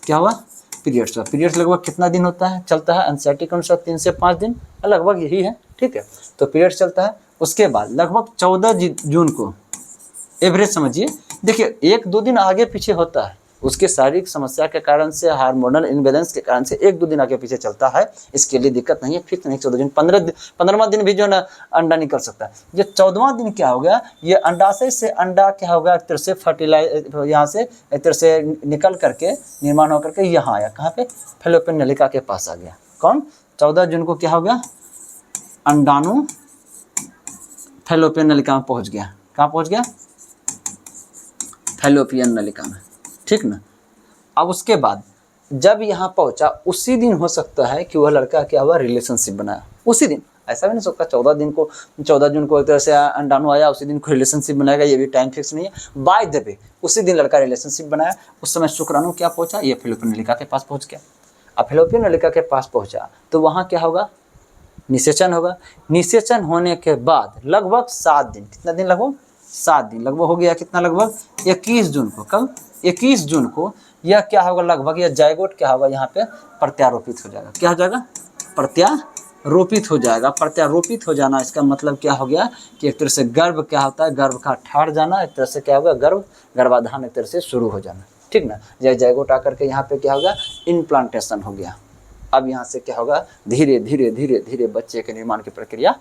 क्या हुआ, पीरियड्स हुआ। पीरियड्स लगभग कितना दिन होता है, चलता है, एनसीईआरटी के अनुसार 3 से 5 दिन लगभग यही है, ठीक है। तो पीरियड्स चलता है। उसके बाद लगभग 14 जून को एवरेज समझिए, देखिए 1-2 दिन आगे पीछे होता है, उसके शारीरिक समस्या के कारण से, हार्मोनल इनबैलेंस के कारण से 1-2 दिन आगे पीछे चलता है। इसके लिए दिक्कत नहीं है, फिक्स नहीं 14 दिन, 15वां दिन भी जो है ना अंडा निकल सकता है। ये 14वां दिन क्या हो गया, ये अंडाशय से अंडा क्या होगा, एक तरह से फर्टिलाइज यहाँ से एक तरह से निकल करके निर्माण होकर के यहाँ आया, कहाँ पे, फैलोपियन नलिका के पास आ गया। कौन, 14 जून को क्या हो गया, अंडाणु फैलोपियन नलिका में पहुँच गया। कहाँ पहुँच गया, फैलोपियन नलिका में, ठीक ना। अब उसके बाद जब यहाँ पहुँचा उसी दिन हो सकता है कि वह लड़का क्या हुआ, रिलेशनशिप बनाया उसी दिन। ऐसा भी नहीं सकता 14 जून को एक तरह से अंडाणु आया, उसी दिन को रिलेशनशिप बनाएगा, ये भी टाइम फिक्स नहीं है। बाय द वे उसी दिन लड़का रिलेशनशिप बनाया, उस समय शुक्राणु क्या पहुँचा, ये फैलोपियन नलिका के पास पहुँच गया। अब फैलोपियन नलिका के पास पहुँचा तो वहाँ क्या होगा, निषेचन होगा। निषेचन होने के बाद लगभग 7 दिन, कितना दिन, लगभग 7 दिन लगभग हो गया, कितना, लगभग 21 जून को। कब, 21 जून को यह क्या होगा, लगभग यह जायगोट क्या होगा, यहाँ पे प्रत्यारोपित हो जाएगा। क्या हो जाएगा, प्रत्यारोपित हो जाएगा। प्रत्यारोपित हो जाना इसका मतलब क्या हो गया कि एक तरह से गर्भ क्या होता है, गर्भ का ठाड़ जाना, एक तरह से क्या होगा, गर्भाधान एक तरह से शुरू हो जाना, ठीक ना। यह जायगोट आकर के यहाँ पे क्या होगा, इम्प्लांटेशन हो गया। अब यहाँ से क्या होगा, धीरे धीरे धीरे धीरे बच्चे के निर्माण की प्रक्रिया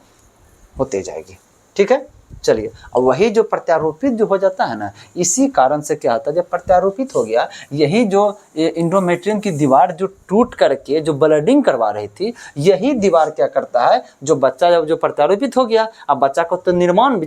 होते जाएगी, ठीक है। चलिए, अब वही जो प्रत्यारोपित जो हो जाता है ना, इसी कारण से क्या होता है, जब प्रत्यारोपित हो गया, यही जो इंडोमेट्रियम की दीवार जो टूट करके जो ब्लीडिंग करवा रही थी, यही दीवार क्या करता है, जो बच्चा जब जो प्रत्यारोपित हो गया, अब बच्चा को तो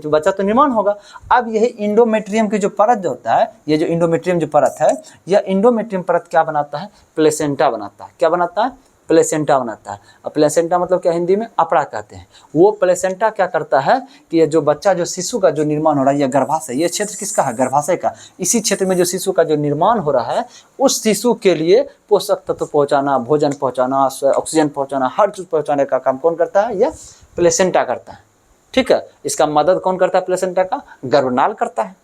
बच्चा तो निर्माण होगा। अब यही इंडोमेट्रियम की जो परत जो होता है, ये जो इंडोमेट्रियम जो परत है, यह इंडोमेट्रियम परत क्या बनाता है, प्लेसेंटा बनाता है। क्या बनाता है, प्लेसेंटा बनाता है। अब प्लेसेंटा मतलब क्या, हिंदी में अपड़ा कहते हैं। वो प्लेसेंटा क्या करता है कि ये जो बच्चा जो शिशु का जो निर्माण हो रहा है, यह गर्भाशय, ये क्षेत्र किसका है, गर्भाशय का। इसी क्षेत्र में जो शिशु का जो निर्माण हो रहा है, उस शिशु के लिए पोषक तत्व पहुँचाना, भोजन पहुँचाना, ऑक्सीजन पहुँचाना, हर चीज़ पहुँचाने का काम कौन करता है, यह प्लेसेंटा करता है, ठीक है। इसका मदद कौन करता है, प्लेसेंटा का गर्भनाल करता है,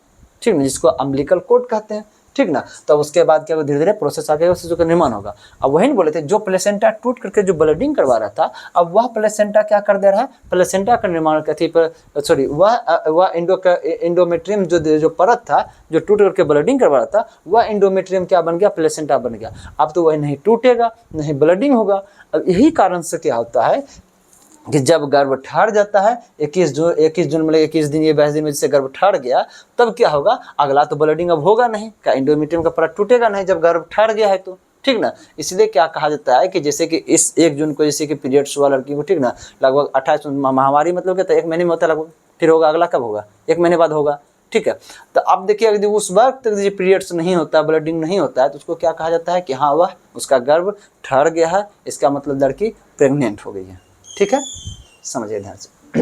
ठीक है, जिसको अम्बिलिकल कोड कहते हैं, ठीक ना। तो उसके बाद क्या धीरे धीरे प्रोसेस आगे शिशु का निर्माण होगा। अब वही बोले थे, जो प्लेसेंटा टूट करके जो ब्लीडिंग करवा रहा था, अब वह प्लेसेंटा क्या कर दे रहा है, प्लेसेंटा का निर्माण वह इंडोमेट्रियम जो परत था जो टूट करके ब्लीडिंग करवा रहा था, वह इंडोमेट्रियम क्या बन गया, प्लेसेंटा बन गया। अब तो वह नहीं टूटेगा, नहीं ब्लीडिंग होगा। अब यही कारण से क्या होता है कि जब गर्भ ठाड़ जाता है, 21 जून मतलब 21 दिन, ये 22 दिन में जैसे गर्भ ठाड़ गया, तब क्या होगा, अगला तो ब्लीडिंग अब होगा नहीं, क्या इंडोमेट्रियम का परत टूटेगा नहीं जब गर्भ ठाड़ गया है तो, ठीक ना। इसलिए क्या कहा जाता है कि जैसे कि इस 1 जून को जैसे कि पीरियड्स हुआ लड़की को, ठीक ना, लगभग 28 महामारी मतलब क्या, तो 1 महीने में होता है लगभग, फिर होगा अगला कब होगा, 1 महीने बाद होगा, ठीक है। तो अब देखिए यदि उस वक्त तक जो पीरियड्स नहीं होता, ब्लीडिंग नहीं होता है, तो उसको क्या कहा जाता है कि हाँ वह उसका गर्भ ठहर गया है, इसका मतलब लड़की प्रेग्नेंट हो गई है, ठीक है। समझिए ध्यान से।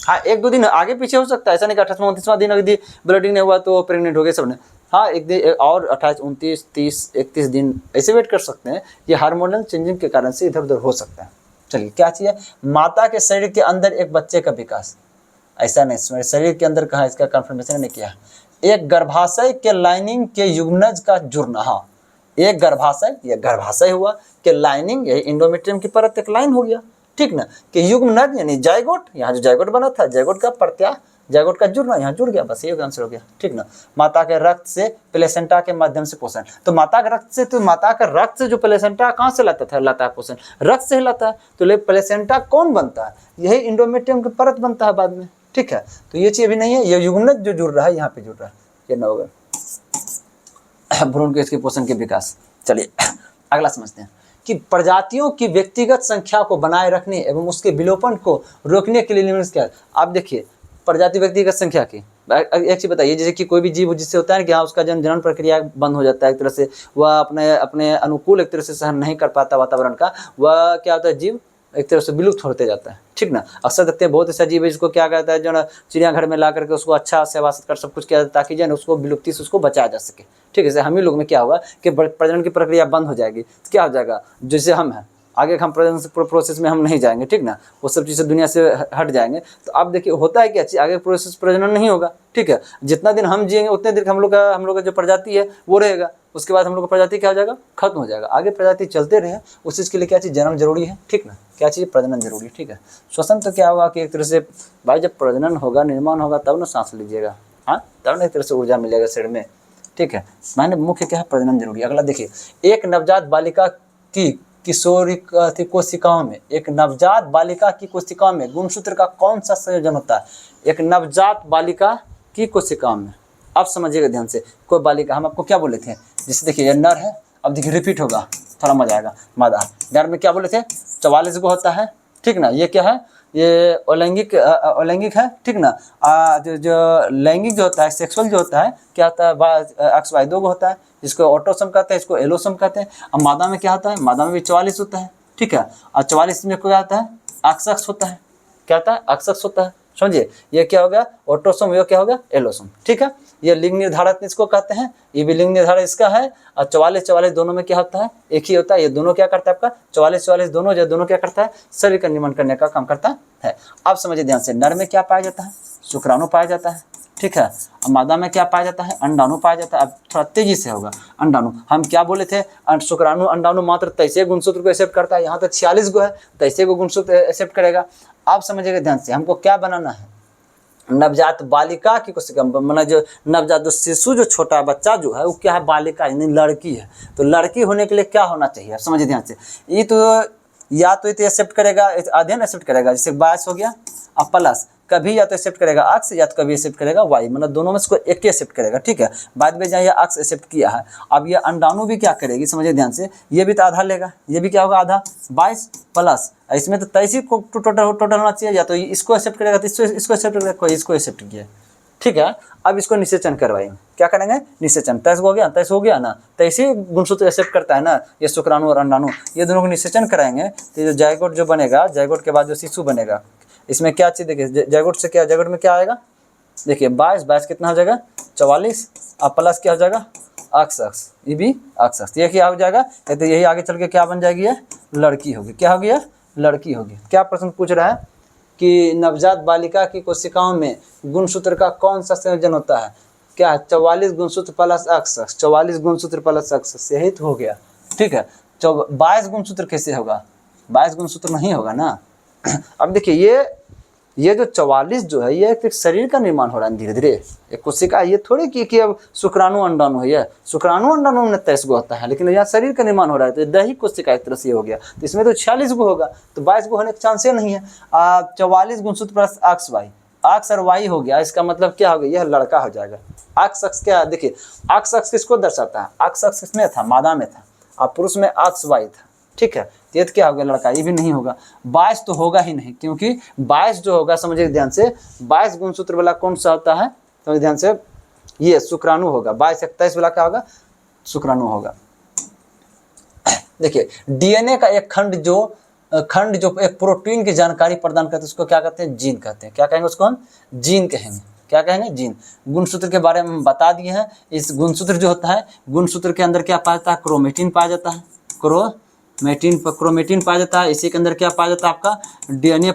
हाँ, 1-2 दिन आगे पीछे हो सकता है, ऐसा नहीं कि 28वां 29वां दिन अगर ब्लीडिंग नहीं हुआ तो प्रेग्नेंट हो गए सब ने, हाँ एक दिन और 28, 29, 30, 31 दिन ऐसे वेट कर सकते हैं। ये हार्मोनल चेंजिंग के कारण से इधर उधर हो सकता है। चलिए क्या चाहिए, माता के शरीर के अंदर एक बच्चे का विकास, ऐसा नहीं शरीर के अंदर कहाँ, इसका कंफर्मेशन नहीं किया। एक गर्भाशय के लाइनिंग के युग्मनज का जुड़ना, हाँ एक गर्भाशय, ये गर्भाशय हुआ कि लाइनिंग, यही इंडोमेट्रियम की परत एक लाइन हो गया, ठीक ना, कि युग्मनज यानी जायगोट, यहाँ जो जायगोट बना था, जायगोट का प्रत्याह, जायगोट का जुड़ना, यहाँ जुड़ गया, बस ये आंसर हो गया, ठीक ना। माता के रक्त से प्लेसेंटा के माध्यम से पोषण, तो माता के रक्त से, तो माता का रक्त से जो प्लेसेंटा कहाँ से लाता था, लाता है पोषण, रक्त से लाता है। तो प्लेसेंटा कौन बनता है, यही इंडोमेट्रियम की परत बनता है बाद में, ठीक है। तो ये चीज अभी नहीं है, ये युग्मनज जो जुड़ रहा है यहाँ पे जुड़ रहा है, ये ना होगा भ्रूण के इसके पोषण के विकास। चलिए अगला समझते हैं कि प्रजातियों की व्यक्तिगत संख्या को बनाए रखने एवं उसके विलोपन को रोकने के लिए निम्नलिखित क्या है। आप देखिए प्रजाति व्यक्तिगत संख्या की एक चीज बताइए, जैसे कि कोई भी जीव जिससे होता है कि हाँ उसका जनन प्रक्रिया बंद हो जाता है, एक तरह से वह अपने अनुकूल एक तरह से सहन नहीं कर पाता वातावरण का, वह क्या होता है, जीव एक तरह से विलुप्त होते जाता है, ठीक ना। अक्सर देखते हैं बहुत ऐसा जीव है जिसको क्या कहता है, जो ना चिड़ियाघर में ला करके उसको अच्छा सेवा सत्कार सब कुछ किया ताकि जो है उसको विलुप्ति से उसको बचाया जा सके, ठीक है। जैसे हम ही लोग में क्या होगा कि प्रजनन की प्रक्रिया बंद हो जाएगी, तो क्या हो जाएगा, जैसे हम हैं आगे हम प्रजनन प्रोसेस में हम नहीं जाएंगे, ठीक ना, वो सब चीज़ें दुनिया से हट जाएंगे। तो अब देखिए होता है क्या, आगे प्रोसेस प्रजनन नहीं होगा, ठीक है। जितना दिन हम जिएंगे उतने दिन हम लोग का जो प्रजाति है वो रहेगा, उसके बाद हम लोग का प्रजाति क्या हो जाएगा, खत्म हो जाएगा। आगे प्रजाति चलते रहे, उस चीज़ के लिए क्या चीज़, जन्म जरूरी है, ठीक ना, क्या चीज़, प्रजनन जरूरी है, ठीक है। श्वसन तो क्या होगा कि एक तरह से भाई जब प्रजनन होगा, निर्माण होगा, तब ना सांस लीजिएगा, हाँ तब ना एक तरह से ऊर्जा मिलेगा शरीर में, ठीक है। माने मुख्य क्या है, प्रजनन जरूरी है। अगला देखिए, एक नवजात बालिका की किशोरी कोशिकाओं में, एक नवजात बालिका की कोशिकाओं में गुणसूत्र का कौन सा संयोजन होता है। एक नवजात बालिका की कोशिकाओं में, अब समझिएगा ध्यान से, कोई बालिका, हम आपको क्या बोले थे, जैसे देखिए ये नर है, अब देखिए रिपीट होगा, थोड़ा मजा आएगा, मादा। नर में क्या बोले थे, 44 को होता है, ठीक ना, ये क्या है, ये अलैंगिक है, ठीक ना। जो लैंगिक जो होता है, सेक्सुअल जो होता है, क्या होता है, XY 2 को होता है, जिसको ऑटोसम कहते हैं, इसको एलोसम कहते हैं। अब मादा में क्या होता है, मादा में भी 44 होता है, ठीक है। और 44 में क्या होता है, अक्सक्स होता है, क्या होता है, अक्सक्स होता है, समझिए। ये क्या हो गया, ऑटोसोम, ये क्या हो गया, एलोसोम, ठीक है। ये लिंग निर्धारक इसको कहते हैं, ये भी लिंग निर्धारक इसका है। और 44 दोनों में क्या होता है, एक ही होता है। ये दोनों क्या करता है, आपका 44 दोनों जो दोनों क्या करता है, शरीर का निर्माण करने का काम करता है। अब समझिए ध्यान से, नर में क्या पाया जाता है, शुक्राणु पाया जाता है, ठीक है। अब मादा में क्या पाया जाता है, अंडाणु पाया जाता है। अब थोड़ा तेजी से होगा, अंडाणु, हम क्या बोले थे, शुक्राणु अंडाणु मात्र 23 गुणसूत्र को एक्सेप्ट करता है, यहाँ तक 46 गो है, 23 को गुणसूत्र एक्सेप्ट करेगा। आप समझिएगा ध्यान से, हमको क्या बनाना है, नवजात बालिका की कोशिका, मतलब जो नवजात जो शिशु, जो छोटा बच्चा जो है वो क्या है, बालिका यानी लड़की है। तो लड़की होने के लिए क्या होना चाहिए, समझिए ध्यान से। ये तो या तो एक्सेप्ट करेगा, अध्ययन एक्सेप्ट करेगा, जैसे 22 हो गया, अब प्लस कभी या तो एक्सेप्ट करेगा अक्स, या तो कभी एक्सेप्ट करेगा वाई, मतलब दोनों में से कोई एक ही एक्सेप्ट करेगा, ठीक है। बाद में जहाँ ये अक्स एक्सेप्ट किया है, अब ये अंडाणु भी क्या करेगी, समझिए ध्यान से, ये भी तो आधा लेगा, ये भी क्या होगा, आधा, 22 प्लस, इसमें तो 23 को टोटल होना चाहिए, या तो इसको एक्सेप्ट करेगा, तो इसको एक्सेप्ट करेगा, कोई इसको एक्सेप्ट किया, ठीक है। अब इसको निषेचन करवाएंगे, क्या करेंगे, निषेचन, 23 हो गया, 23 हो गया ना, 23 गुणसूत्र एक्सेप्ट करता है ना, ये शुक्राणु और अंडाणु, ये दोनों को निषेचन कराएंगे, तो जो जायगोट जो बनेगा, जायगोट के बाद जो शिशु बनेगा, इसमें क्या चीज़ देखिए, जायगोट से क्या, जायगोट में क्या आएगा, देखिए 22 कितना हो जाएगा, 44, अब प्लस क्या हो जाएगा, अक्स, ये भी अक्स, ये क्या हो जाएगा, तो यही आगे चल के क्या बन जाएगी, ये लड़की होगी, क्या होगी, ये लड़की होगी। क्या प्रश्न पूछ रहा है कि नवजात बालिका की कोशिकाओं में गुणसूत्र का कौन सा संयोजन होता है, क्या 44 गुणसूत्र प्लस अक्स, 44 गुणसूत्र प्लस अक्स, यही तो हो गया, ठीक है। 22 गुणसूत्र कैसे होगा, 22 गुणसूत्र नहीं होगा ना। अब देखिए ये जो 44 जो है, ये एक शरीर का निर्माण हो रहा है धीरे धीरे, एक कोशिका, ये थोड़ी कि अब शुक्राणु अंडाणु है, ये शुक्राणु अंडाणु में 23 गो होता है, लेकिन यहाँ शरीर का निर्माण हो रहा है, तो दैहिक कोशिका एक तरह से हो गया, तो इसमें तो 46 गो होगा, तो 22 गो होने का चांस ही नहीं है। 44 गुणसूत्र प्लस अक्स वाई, अक्स और वाई हो गया, इसका मतलब क्या हो गया, यह लड़का हो जाएगा। अक्स अक्स क्या, देखिए अक्स किसको दर्शाता है, अक्स किसमें था, मादा में था, और पुरुष में अक्स वाई था, ठीक है। ये क्या हो गया, लड़का, ये भी नहीं होगा। 22 तो होगा ही नहीं, क्योंकि 22 जो होगा, समझिए ध्यान से, 22 गुणसूत्र वाला कौन सा होता है, समझिए ध्यान से, ये शुक्राणु होगा। 22 27 वाला क्या होगा, शुक्राणु होगा। देखिए डीएनए का एक खंड जो एक प्रोटीन की जानकारी प्रदान करते हैं, उसको क्या कहते हैं, जीन कहते हैं। क्या कहेंगे उसको हम, जीन कहेंगे, क्या कहेंगे, जीन। गुणसूत्र के बारे में हम बता दिए हैं। इस गुणसूत्र जो होता है, गुणसूत्र के अंदर क्या पाया जाता है, क्रोमेटिन पाया जाता है, क्रोमेटिन पाया जाता है। इसी के अंदर क्या पाया जाता है आपका, डीएनए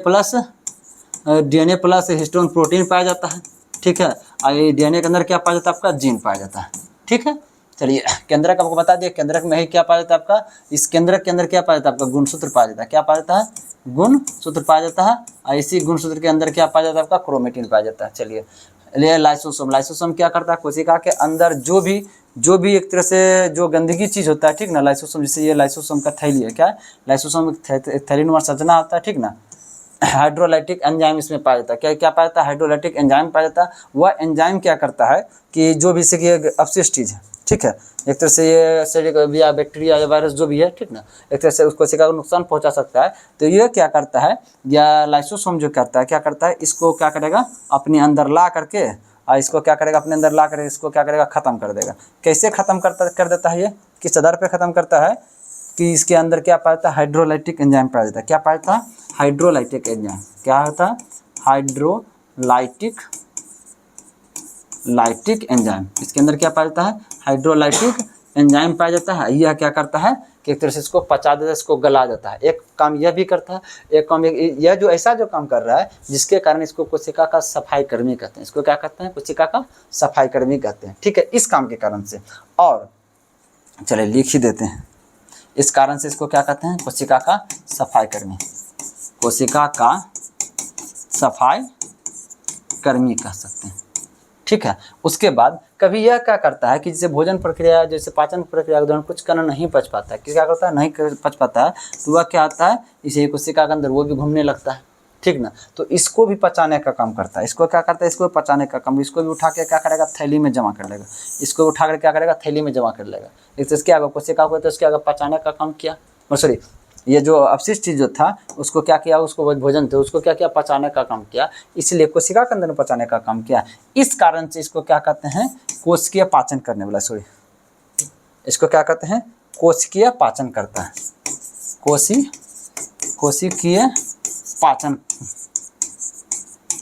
प्लस हिस्टोन प्रोटीन पाया जाता है, ठीक है। और डीएनए के अंदर क्या पाया जाता है आपका, जीन पाया जाता है, ठीक है। चलिए केंद्रक आपको बता दिया, केंद्रक में ही क्या पाया जाता है आपका, इस केंद्रक के अंदर क्या पाया जाता है आपका, गुणसूत्र पाया जाता है। क्या पाया जाता है, गुणसूत्र पाया जाता है। और इसी गुणसूत्र के अंदर क्या पाया जाता है आपका, क्रोमेटिन पाया जाता है। चलिए लाइसोसोम, लाइसोसोम क्या करता है, कोशिका के अंदर जो भी एक तरह से जो गंदगी चीज़ होता है, ठीक ना, लाइसोसोम, जैसे ये लाइसोसोम का थैली है, क्या है, लाइसोसोम थैलीनुमा संरचना होता है, ठीक ना। हाइड्रोलाइटिक एंजाइम इसमें पाया जाता है। क्या क्या पाया जाता है, हाइड्रोलाइटिक एंजाइम पाया जाता है। वह एंजाइम क्या करता है कि जो भी से अवशिष्ट चीज़ है, ठीक है, एक तरह से ये शरीर या बैक्टीरिया या वायरस जो भी है, ठीक ना, एक तरह से उस कोशिका को नुकसान पहुंचा सकता है। तो ये क्या करता है, या लाइसोसोम जो करता है, क्या करता है, इसको क्या करेगा, अपने अंदर ला करके, और इसको क्या करेगा, अपने अंदर ला करके इसको क्या करेगा, ख़त्म कर देगा। कैसे ख़त्म कर देता है, ये किस आधार पर ख़त्म करता है कि इसके अंदर क्या पाया जाता है, हाइड्रोलाइटिक एंजाइम पाया जाता है। क्या पाया जाता है, हाइड्रोलाइटिक एंजाइम। क्या होता है, हाइड्रोलाइटिक एंजाइम। इसके अंदर क्या पाया जाता है, हाइड्रोलाइटिक एंजाइम पाया जाता है। यह क्या करता है कि एक तरह से इसको पचा देता है, इसको गला देता है। एक काम यह भी करता है, एक काम यह जो ऐसा जो काम कर रहा है जिसके कारण इसको कोशिका का सफाई कर्मी कहते हैं। इसको क्या कहते हैं, कोशिका का सफाई कर्मी कहते हैं, ठीक है, इस काम के कारण से। और चलिए लिख ही देते हैं, इस कारण से इसको क्या कहते हैं, कोशिका का सफाई कर्मी, कोशिका का सफाई कर्मी कह सकते हैं, ठीक है। उसके बाद कभी यह क्या करता है कि जैसे भोजन प्रक्रिया, जैसे पाचन प्रक्रिया के दौरान कुछ कारण नहीं पच पाता है, क्या करता है, नहीं पच पाता है, तो वह क्या आता है, इसे कोशिका के अंदर वो भी घूमने लगता है, ठीक ना। तो इसको भी पचाने का काम करता है। इसको क्या करता है, इसको पचाने का काम, इसको भी उठा के क्या करेगा, थैली में जमा कर लेगा। इसको उठा कर क्या करेगा, थैली में जमा कर लेगा। इसके आगे कोशिका को तो इसके आगे पचाने का काम किया, और सॉरी ये जो अवशिष्ट चीज जो था उसको क्या किया, उसको भोजन थे उसको क्या किया, पचाने का काम किया। इसलिए कोशिका के अंदर पचाने का काम किया। इस कारण से इसको क्या कहते हैं, कोशिकीय पाचन करने वाला, सॉरी इसको क्या कहते हैं, कोशिकीय पाचन करता है, कोशिकीय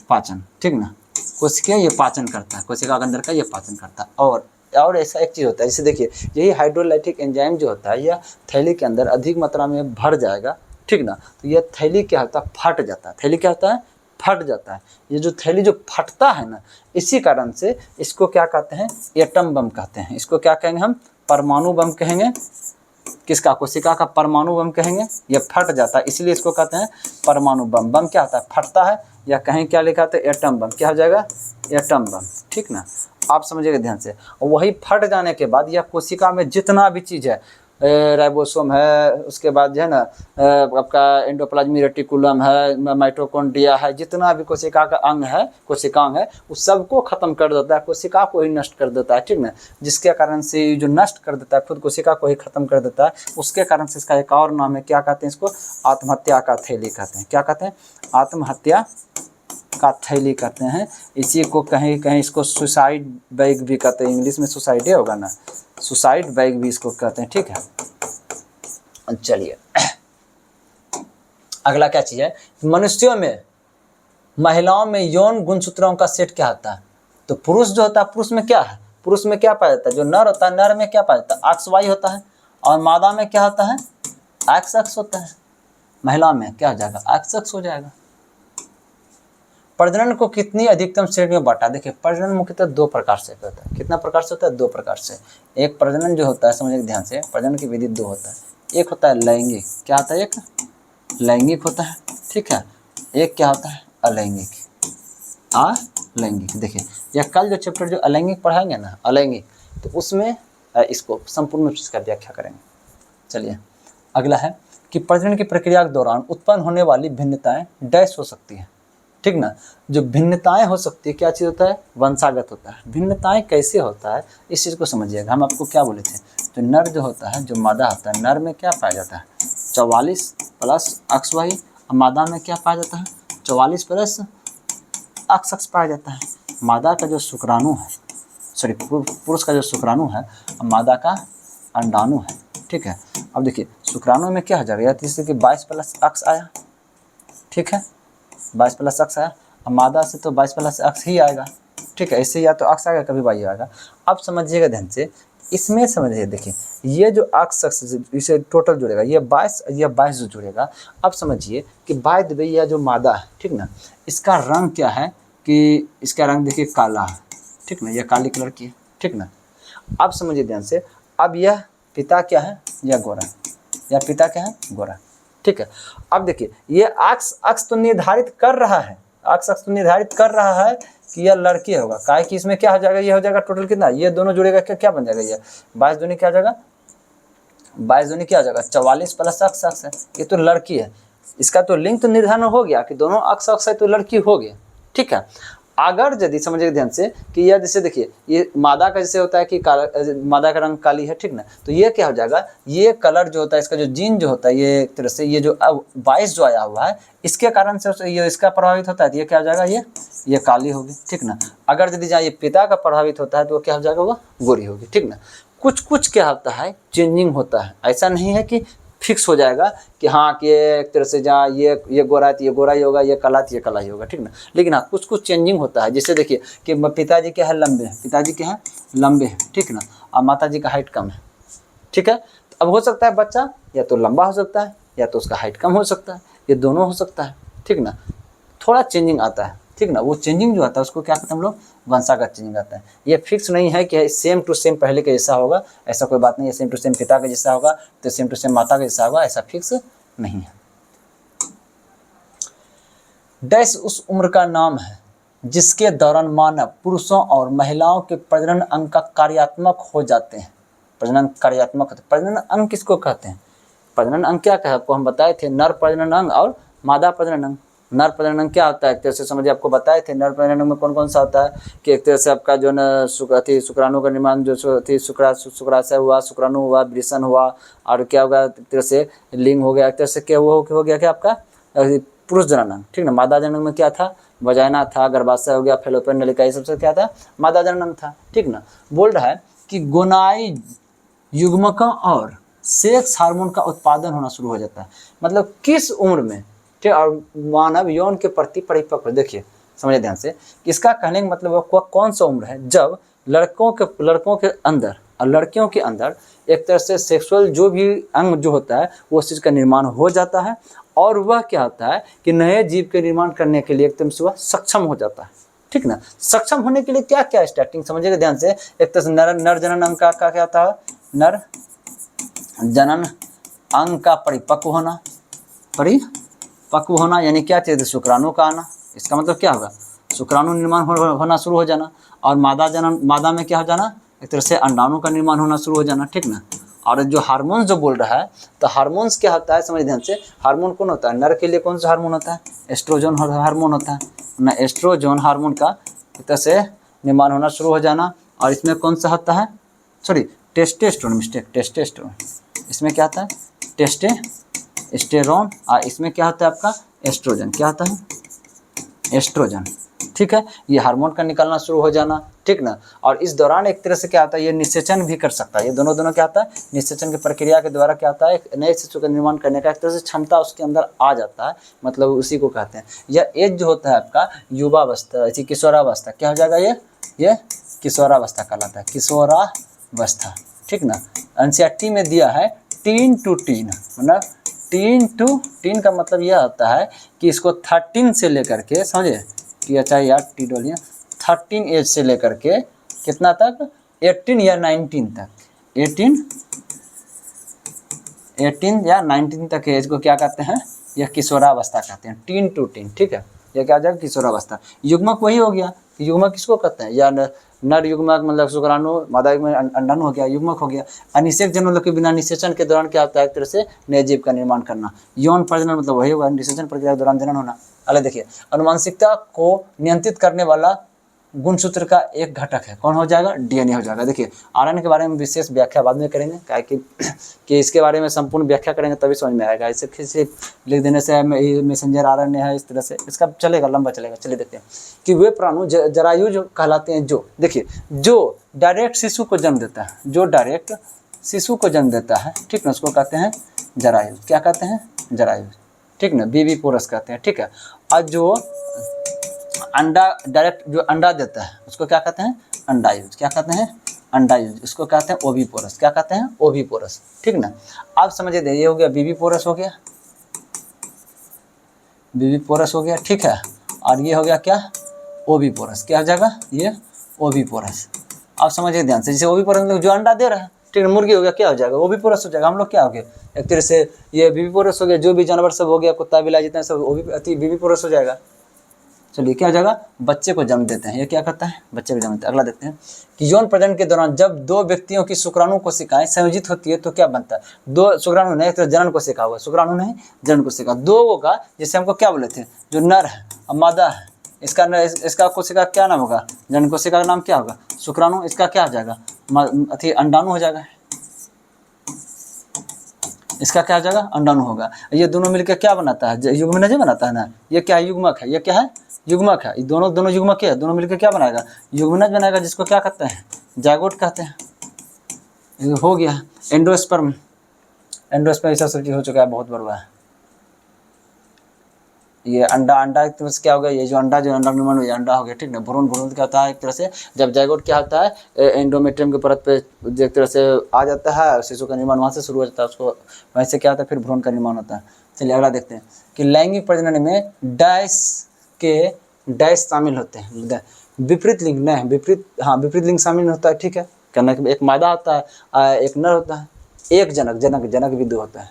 पाचन, ठीक ना, कोशिकीय ये पाचन करता है, कोशिका के अंदर का ये पाचन करता है। और ऐसा एक चीज़ होता है, जैसे देखिए यही हाइड्रोलाइटिक एंजाइम जो होता है यह थैली के अंदर अधिक मात्रा में भर जाएगा, ठीक ना, तो यह थैली क्या होता है, फट जाता है। थैली क्या होता है, फट जाता है। ये जो थैली जो फटता है ना, इसी कारण से इसको क्या कहते हैं, एटम बम कहते हैं। इसको क्या कहेंगे हम, परमाणु बम कहेंगे। किसका, कोशिका का परमाणु बम कहेंगे। यह फट जाता है इसलिए इसको कहते हैं परमाणु बम। बम क्या होता है, फटता है, या कहीं क्या लिखा था, एटम बम। क्या हो जाएगा, एटम बम, ठीक ना, आप समझिएगा ध्यान से। और वही फट जाने के बाद यह कोशिका में जितना भी चीज़ है, राइबोसोम है, उसके बाद जो है ना आपका एंडोप्लाज्मी रेटिकुलम है, माइटोकॉन्ड्रिया है, जितना भी कोशिका का अंग है, कोशिकांग है, उस सबको खत्म कर देता है, कोशिका को ही नष्ट कर देता है, ठीक ना। जिसके कारण से जो नष्ट कर देता है, खुद कोशिका को ही खत्म कर देता है, उसके कारण से इसका एक और नाम है, क्या कहते हैं इसको, आत्महत्या का थैली कहते हैं। क्या कहते हैं, आत्महत्या का थैली कहते हैं। इसी को कहीं कहीं इसको सुसाइड बैग भी कहते हैं, इंग्लिश में सुसाइड होगा ना, सुसाइड बैग भी इसको कहते हैं, ठीक है। चलिए अगला क्या चीज़ है, मनुष्यों में, महिलाओं में यौन गुणसूत्रों का सेट क्या होता है। तो पुरुष जो होता है, पुरुष में क्या है, पुरुष में क्या पाया जाता है, जो नर होता है, नर में क्या पाया जाता है, एक्स वाई होता है, और मादा में क्या होता है, एक्स एक्स होता है। महिला में क्या हो जाएगा, एक्स एक्स हो जाएगा। प्रजनन को कितनी अधिकतम श्रेणी में बांटा, देखिए प्रजनन मुख्यतः दो प्रकार से होता है। कितना प्रकार से होता है, दो प्रकार से। एक प्रजनन जो होता है, समझिए ध्यान से, प्रजनन की विधि दो होता है। एक होता है लैंगिक, क्या होता है, एक लैंगिक होता है, ठीक है। एक क्या होता है, अलैंगिक, अलैंगिक। देखिए यह कल जो चैप्टर जो अलैंगिक पढ़ाएंगे ना, अलैंगिक, तो उसमें इसको संपूर्ण रूप से इसका व्याख्या करेंगे। चलिए अगला है कि प्रजनन की प्रक्रिया के दौरान उत्पन्न होने वाली भिन्नताएं डैश हो सकती है, ठीक ना। जो भिन्नताएं हो सकती है, क्या चीज़ होता है, वंशागत होता है। भिन्नताएं कैसे होता है, इस चीज़ को समझिएगा। हम आपको क्या बोले थे, जो नर जो होता है, जो मादा होता है, नर में क्या पाया जाता है, 44 प्लस XY, और मादा में क्या पाया जाता है, 44 प्लस XX पाया जाता है। मादा का जो शुक्राणु है, सॉरी पुरुष का जो शुक्राणु है, और मादा का अंडाणु है, ठीक है। अब देखिए शुक्राणु में क्या हो जाएगा, जैसे कि 22 प्लस X आया, ठीक है, 22 प्लस X आया। अब मादा से तो 22 प्लस X ही आएगा, ठीक है, इससे या तो अक्स आएगा कभी वाई आएगा। अब समझिएगा ध्यान से, इसमें समझिए, देखिए ये जो अक्स इसे टोटल जुड़ेगा, ये 22 जो जुड़ेगा। अब समझिए कि बाय द वे यह जो मादा है, ठीक ना, इसका रंग क्या है कि इसका रंग देखिए काला है, ठीक ना, यह काली कलर की है, ठीक ना। अब समझिए ध्यान से, अब यह पिता क्या है, यह गोरा, यह पिता क्या है, गोरा, ठीक है। अब देखिए ये अक्स तो निर्धारित कर रहा है, अक्स तो निर्धारित कर रहा है कि यह लड़की होगा, काहे कि इसमें क्या हो जाएगा, ये हो जाएगा टोटल कितना, ये दोनों जुड़ेगा क्या बन जाएगा, ये 22 दूनी क्या हो जाएगा, 22 दूनी क्या हो जाएगा 44 प्लस अक्स है, ये तो लड़की है। इसका तो लिंक तो निर्धारण हो गया कि दोनों अक्स है तो लड़की हो गया, ठीक है। अगर यदि समझिए ध्यान से कि यह जैसे देखिए ये मादा का जैसे होता है कि मादा का रंग काली है, ठीक ना, तो ये क्या हो जाएगा, ये कलर जो होता है इसका जो जीन जो होता है, ये एक तरह से ये जो 22 जो आया हुआ है इसके कारण से ये इसका प्रभावित होता है, तो ये क्या हो जाएगा, ये काली होगी, ठीक ना। अगर यदि जहाँ ये पिता का प्रभावित होता है तो वो क्या हो जाएगा, वो गोरी होगी, ठीक ना। कुछ क्या होता है, चेंजिंग होता है, ऐसा नहीं है कि फिक्स हो जाएगा कि हाँ कि ये एक तरह से जहाँ ये गोरा है तो ये गोरा ही होगा, ये काला तो ये काला ही होगा, ठीक ना। लेकिन हाँ कुछ चेंजिंग होता है, जैसे देखिए कि पिताजी क्या है, लंबे हैं, पिताजी क्या है, लंबे हैं, ठीक ना, और माताजी का हाइट कम है, ठीक है। तो अब हो सकता है बच्चा या तो लंबा हो सकता है या तो उसका हाइट कम हो सकता है, ये दोनों हो सकता है, ठीक ना। थोड़ा चेंजिंग आता है, ठीक ना, वो चेंजिंग जो आता है उसको क्या कहते हैं हम लोग, वंशागत चेंजिंग आता है। ये फिक्स नहीं है कि सेम टू सेम पहले के जैसा होगा, ऐसा कोई बात नहीं है, सेम टू सेम पिता का जैसा होगा तो सेम टू सेम माता का जैसा होगा, ऐसा फिक्स नहीं है। डैश उस उम्र का नाम है जिसके दौरान मानव पुरुषों और महिलाओं के प्रजनन अंग का कार्यात्मक हो जाते हैं। प्रजनन कार्यात्मक होते, प्रजनन अंग किसको कहते हैं, प्रजनन अंग क्या कहा आपको, हम बताए थे नर प्रजनन अंग और मादा प्रजनन अंग। नर प्रजनन अंग क्या होता है, एक तरह से समझिए, आपको बताए थे नर प्रजनन अंग में कौन कौन सा होता है कि एक तरह से आपका जो न शुक्राणु का निर्माण जो शुक्राशय हुआ, शुक्राणु हुआ, वृषण हुआ, और क्या होगा एक तरह से लिंग हो गया, एक तरह से क्या हो गया क्या आपका पुरुष जनन अंग, ठीक ना। मादा जनन में क्या था, वजाइना था, गर्भाशय हो गया, फेलोपियन नलिका, ये सबसे क्या था, मादा जनन था, ठीक ना। बोल रहा है कि गोनाई युग्मकों और सेक्स हार्मोन का उत्पादन होना शुरू हो जाता है, मतलब किस उम्र में, ठीक, और मानव यौन के प्रति परिपक्व, देखिए समझिए ध्यान से, इसका कहने का मतलब कौन सा उम्र है, जब लड़कों के अंदर और लड़कियों के अंदर एक तरह से सेक्सुअल जो भी अंग जो होता है वो चीज़ का निर्माण हो जाता है, और वह क्या होता है कि नए जीव के निर्माण करने के लिए एकदम से वह सक्षम हो जाता है, ठीक ना। सक्षम होने के लिए क्या क्या स्टार्टिंग समझिएगा ध्यान से, एक तरह से नर जनन अंग का क्या होता है, नर जनन अंग का परिपक्व होना, यानी क्या चीज़, शुक्राणु का आना, इसका मतलब क्या होगा, शुक्राणु निर्माण होना शुरू हो जाना, और मादा में क्या हो जाना, एक तरह से अंडाणु का निर्माण होना शुरू हो जाना, ठीक ना। और जो हार्मोन्स जो बोल रहा है, तो हार्मोन्स क्या होता है, समझ ध्यान से, हार्मोन कौन होता है, नर के लिए कौन सा हार्मोन होता है, एस्ट्रोजन हार्मोन होता है ना, एस्ट्रोजन हार्मोन का एक तरह से निर्माण होना शुरू हो जाना। और इसमें कौन सा होता है, टेस्टेस्टेरोन, इसमें क्या होता है, टेस्टेस्टेरोन, और इसमें क्या होता है आपका एस्ट्रोजन, क्या होता है एस्ट्रोजन, ठीक है। ये हार्मोन का निकलना शुरू हो जाना, ठीक ना। और इस दौरान एक तरह से क्या होता है, ये निषेचन भी कर सकता है, ये दोनों क्या होता है, निषेचन की प्रक्रिया के द्वारा क्या होता है, एक नए शिशु का निर्माण करने का एक तरह से क्षमता उसके अंदर आ जाता है, मतलब उसी को कहते हैं। यह एज जो होता है आपका युवावस्था, ऐसी किशोरावस्था, क्या हो जाएगा, ये किशोरावस्था कहलाता है, किशोरावस्था, ठीक ना। एनसीईआरटी में दिया है टीन टू टीन, मतलब टीन टू टीन का मतलब यह होता है कि इसको 13 से लेकर के, समझे कि अच्छा यार टी डोलिया, 13 एज से लेकर के कितना तक, 18 या 19 तक, 18 या 19 तक एज को क्या कहते हैं, यह किशोरावस्था कहते हैं, टीन टू टीन, ठीक है। यह क्या हो जाएगा, किशोरावस्था। युग्मक वही हो गया, युग्मक किसको कहते हैं, या नर युग्मक मतलब शुक्राणु, मादा युग्मक अंडाणु हो गया, युग्मक हो गया। अनिषेक जन्म मतलब कि बिना निषेचन के दौरान क्या होता है, एक तरह से नए जीव का निर्माण करना। यौन प्रजनन मतलब वही होगा, निषेचन प्रक्रिया के दौरान जनन होना। अरे देखिए, अनुवांशिकता को नियंत्रित करने वाला गुणसूत्र का एक घटक है, कौन हो जाएगा, डीएनए हो जाएगा। देखिए आरएनए के बारे में विशेष व्याख्या बाद में करेंगे, क्या कि इसके बारे में संपूर्ण व्याख्या करेंगे तभी समझ में आएगा। इसे किसी लिख देने से मैसेंजर आरएनए है, इस तरह से इसका चलेगा, लंबा चलेगा। चलिए देखते हैं कि वे प्राणु जरायु कहलाते हैं, जो देखिए जो डायरेक्ट शिशु को जन्म देता है, जो डायरेक्ट शिशु को जन्म देता है, ठीक ना, उसको कहते हैं जरायु। क्या कहते हैं, जरायु, ठीक ना, बीबी पोरस कहते हैं, ठीक है। और जो अंडा डायरेक्ट जो अंडा देता है उसको क्या कहते हैं, अंडायुज। क्या कहते हैं, अंडायुज। इसको कहते हैं ओविपोरस। क्या कहते हैं, ओविपोरस। ठीक ना। आप समझिए, ये हो गया विविपोरस हो गया, विविपोरस हो गया, ठीक है। और ये हो गया क्या, ओविपोरस। क्या हो जाएगा, ये ओविपोरस। आप समझिए ध्यान से, जैसे ओविपोरस जो अंडा दे रहा है, ठीक है, मुर्गी हो गया, क्या हो जाएगा, ओविपोरस हो जाएगा। हम लोग क्या हो गए, एक तरह से ये विविपोरस हो गया, जो भी जानवर सब हो गया, कुत्ता बिलाई जितना सब विविपोरस हो जाएगा। चलिए क्या हो जाएगा, बच्चे को जन्म देते हैं। ये क्या करता है, बच्चे को जन्म देते हैं। अगला देखते हैं कि यौन प्रजनन के दौरान जब दो व्यक्तियों की शुक्राणु कोशिकाएं संयोजित होती है तो क्या बनता है, दो शुक्राणु नहीं, एक तो जनन कोशिका हुआ, शुक्राणु नहीं जनन कोशिका, दो होगा। जैसे हमको क्या बोले थे, जो नर है और मादा है, इसका कोशिका क्या नाम होगा, जनन कोशिका का नाम क्या होगा, शुक्राणु। इसका क्या हो जाएगा, अंडाणु हो जाएगा। इसका क्या हो जाएगा, अंडाणु होगा। ये दोनों मिलकर क्या बनाता है, युग्मनज बनाता है ना। ये क्या है, युग्मक है। ये क्या है, युग्मक है। दोनों युग्मक क्या है, दोनों मिलकर क्या बनाएगा, युग्मनज बनाएगा, जिसको क्या कहते हैं, जायगोट कहते हैं। ये हो गया एंडोस्पर्म। एंडोस्पर्म ऐसा सब चीज हो चुका है, बहुत बड़ा है। ये अंडा एक तरह से क्या हो गया, ये जो अंडा निर्माण हुआ, अंडा हो गया, ठीक ना। भ्रूण क्या होता है, एक तरह से जब जायगोट क्या होता है, एंडोमेट्रियम के परत पे एक तरह से आ जाता है, शिशु का निर्माण वहाँ से शुरू हो जाता है, उसको वहीं से क्या होता है, फिर भ्रूण का निर्माण होता है। चलिए अगला देखते हैं कि लैंगिक प्रजनन में डैश शामिल होते हैं। विपरीत लिंग नहीं, विपरीत लिंग शामिल होता है, ठीक है। कहना कि एक मादा होता है, एक नर होता है, एक जनक भी दो होता है।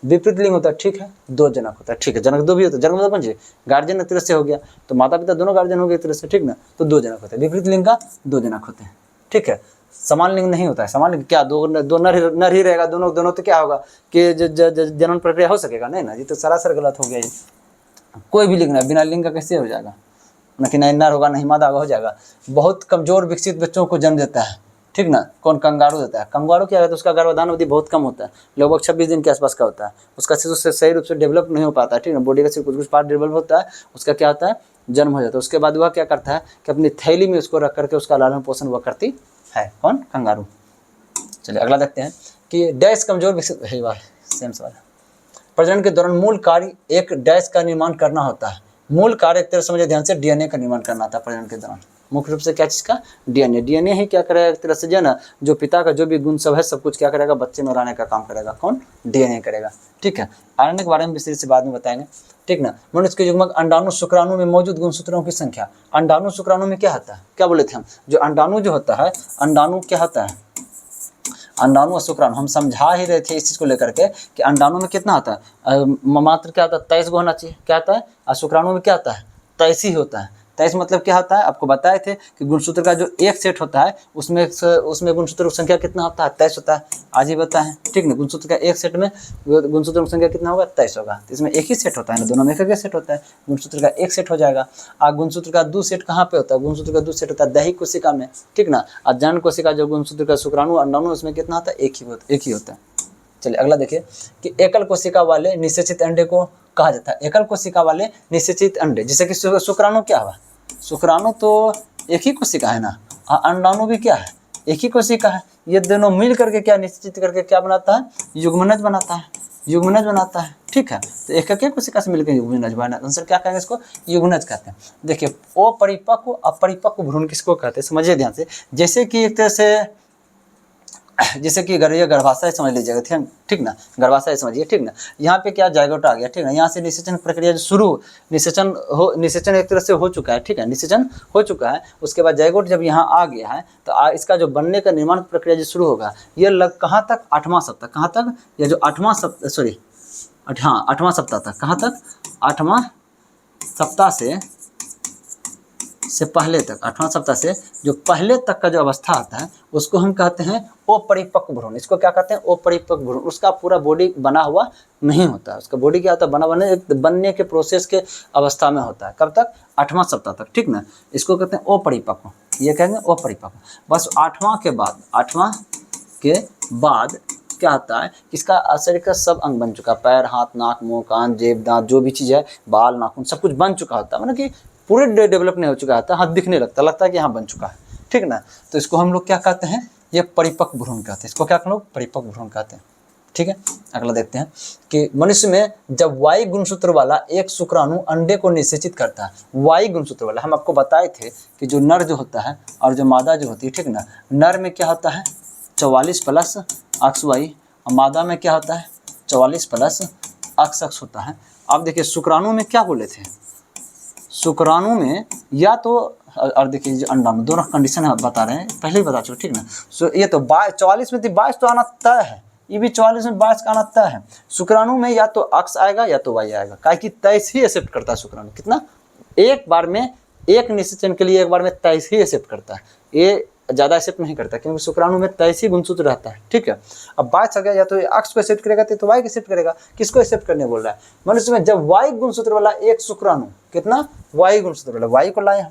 विपरीत लिंग होता है, ठीक है, दो जनक होता है, ठीक है, जनक दो भी होता है। जनक मतलब समझिए, गार्जियन एक तरह से हो गया, तो माता पिता दोनों गार्जियन हो गए एक तरह से, ठीक ना। तो दो जनक होते हैं, विपरीत लिंग का दो जनक होते हैं, ठीक है। समान लिंग नहीं होता है। समान लिंग क्या, दो नर ही रहेगा, दोनों तो क्या होगा कि जनन प्रक्रिया हो सकेगा नहीं ना। ये तो सरासर गलत हो गया। ये कोई भी लिंग ना, बिना लिंग का कैसे हो जाएगा, न कि नहीं नर होगा नहीं मादा होगा, हो जाएगा। बहुत कमजोर विकसित बच्चों को जन्म देता है, ठीक ना। कौन, कंगारू देता है। कंगारू क्या है, तो उसका गर्भाधान अवधि बहुत कम होता है, लगभग 26 दिन के आसपास का होता है। उसका शिशु से सही रूप से डेवलप नहीं हो पाता है, ठीक ना। बॉडी का सिर्फ कुछ पार्ट डेवलप होता है, उसका क्या होता है, जन्म हो जाता है। उसके बाद वह क्या करता है कि अपनी थैली में उसको रख करके उसका लालन पोषण वह करती है। कौन, कंगारू। चलिए अगला देखते हैं कि डैश कमजोर विकसित है, सेम सवाल। प्रजनन के दौरान मूल कार्य एक डैश का निर्माण करना होता है। मूल कार्य एक तरह समझिए ध्यान से, डीएनए का निर्माण करना था प्रजनन के दौरान। मुख्य रूप से क्या चीज़ का, डीएनए ही क्या करेगा एक तरह से, जो ना, जो पिता का जो भी गुण सब है, सब कुछ क्या करेगा, बच्चे में लाने का काम करेगा। कौन, डीएनए करेगा, ठीक है। आरएनए के बारे में विस्तार से बाद में बताएंगे, ठीक ना। मनुष्य के युग्मक अंडाणु शुक्राणु में मौजूद गुणसूत्रों की संख्या। अंडाणु शुक्राणु में क्या होता है, क्या बोले थे हम, जो अंडाणु जो होता है, अंडाणु क्या होता है, अंडाणु और शुक्राणु। हम समझा ही रहे थे इस चीज़ को लेकर के कि अंडाणु में कितना होता है, मात्र क्या होता है, 23 गो होना चाहिए, क्या होता है। और शुक्राणु में क्या होता है, 23 ही होता है। 23 मतलब क्या होता है, आपको बताए थे कि गुणसूत्र का जो एक सेट होता है उसमें गुणसूत्र की संख्या कितना होता है, 23 होता है। आज ही बताएं, ठीक ना। गुणसूत्र का एक सेट में गुणसूत्र की संख्या कितना होगा, 23 होगा। तो इसमें एक ही सेट होता है ना, दोनों में एक सेट होता है। गुणसूत्र का एक सेट हो जाएगा। और गुणसूत्र का दो सेट कहाँ पे होता है, गुणसूत्र का दो सेट होता है दैहिक कोशिका में, ठीक ना। और जनन कोशिका जो गुणसूत्र का शुक्राणु अंडाणु उसमें कितना होता है, एक ही होता है। चलिए अगला देखिए कि एकल कोशिका वाले निषेचित अंडे को कहा जाता है। एकल कोशिका वाले निषेचित अंडे, जैसे कि शुक्राणु क्या हुआ, शुक्राणु तो एक ही कोशिका है ना, अंडाणु भी क्या है, एक ही कोशिका है। ये दोनों मिल करके क्या निश्चित करके क्या बनाता है, युग्मनज बनाता है, युग्मनज बनाता है, ठीक है। तो एक कोशिका से मिलकर युग्मनज बना, आंसर क्या कहेंगे, इसको युग्मनज कहते हैं। देखिए अपरिपक्व अपरिपक्व भ्रूण किसको कहते हैं, समझिए ध्यान से। जैसे कि एक तरह से, जैसे कि ये गर्भाशय समझ लीजिएगा, ठीक ना, गर्भाशय समझिए, ठीक ना। यहाँ पे क्या जायगोट आ गया, ठीक ना। यहाँ से निषेचन प्रक्रिया जो शुरू, निषेचन एक तरह से हो चुका है, ठीक है, निषेचन हो चुका है। उसके बाद जायगोट जब यहाँ आ गया है तो इसका जो बनने का निर्माण प्रक्रिया जो शुरू होगा, ये कहाँ तक, 8वां सप्ताह, कहाँ तक, ये जो 8वां सप्ताह, सॉरी 8वां सप्ताह तक, कहाँ तक, 8वां सप्ताह से पहले तक, 8वां सप्ताह से जो पहले तक का जो अवस्था आता है उसको हम कहते हैं अपरिपक्व भ्रूण। इसको क्या कहते हैं, अपरिपक्व भ्रूण। उसका पूरा बॉडी बना हुआ नहीं होता है, उसका बॉडी क्या होता है, बनने के प्रोसेस के अवस्था में होता है। कब तक, 8वां सप्ताह तक, ठीक ना। इसको कहते हैं अपरिपक्व, ये कहेंगे अपरिपक्व। बस 8वां के बाद क्या होता है, इसका शरीर का सब अंग बन चुका, पैर, हाथ, नाक, मुंह, कान, जेब, दांत, जो भी चीज़ है, बाल, नाखून, सब कुछ बन चुका होता है। मतलब कि पूरे डेवलप नहीं हो चुका होता, हाथ दिखने लगता है कि यहाँ बन चुका है, ठीक ना। तो इसको हम लोग क्या कहते हैं, ये परिपक्व भ्रूण कहते हैं। इसको क्या हम लोग परिपक्व भ्रूण कहते हैं, ठीक है। अगला देखते हैं कि मनुष्य में जब वाई गुणसूत्र वाला एक शुक्राणु अंडे को निषेचित करता है, वाई गुणसूत्र वाला, हम आपको बताए थे कि जो नर जो होता है और जो मादा जो होती है, ठीक ना, नर में क्या होता है 44 प्लस XY, और मादा में क्या होता है 44 प्लस XX होता है। अब देखिए शुक्राणु में क्या बोले थे, शुक्राणु में या तो, और देखिए जो अंडा में, दोनों कंडीशन है बता रहे हैं, पहले ही बता चुके, ठीक ना। सो ये तो 44 में 22 तो आना तय है, ये भी 44 में 22 का आना तय है। शुक्राणु में या तो X आएगा या तो Y आएगा, काहे कि 23 ही एक्सेप्ट करता है शुक्राणु, कितना, एक बार में एक निषेचन के लिए एक बार में 23 ही एक्सेप्ट करता है, ये ज़्यादा एक्सेप्ट नहीं करता, क्योंकि शुक्राणु में 23 ही गुणसूत्र रहता है, ठीक है। अब 22 आ गया, या तो X को एक्सेप्ट करेगा तो Y को एक्सेप्ट करेगा, किसको एक्सेप्ट करने बोल रहा है, मनुष्य में जब Y गुणसूत्र वाला एक शुक्राणु, कितना Y गुणसूत्र वाला, Y को लाए हम,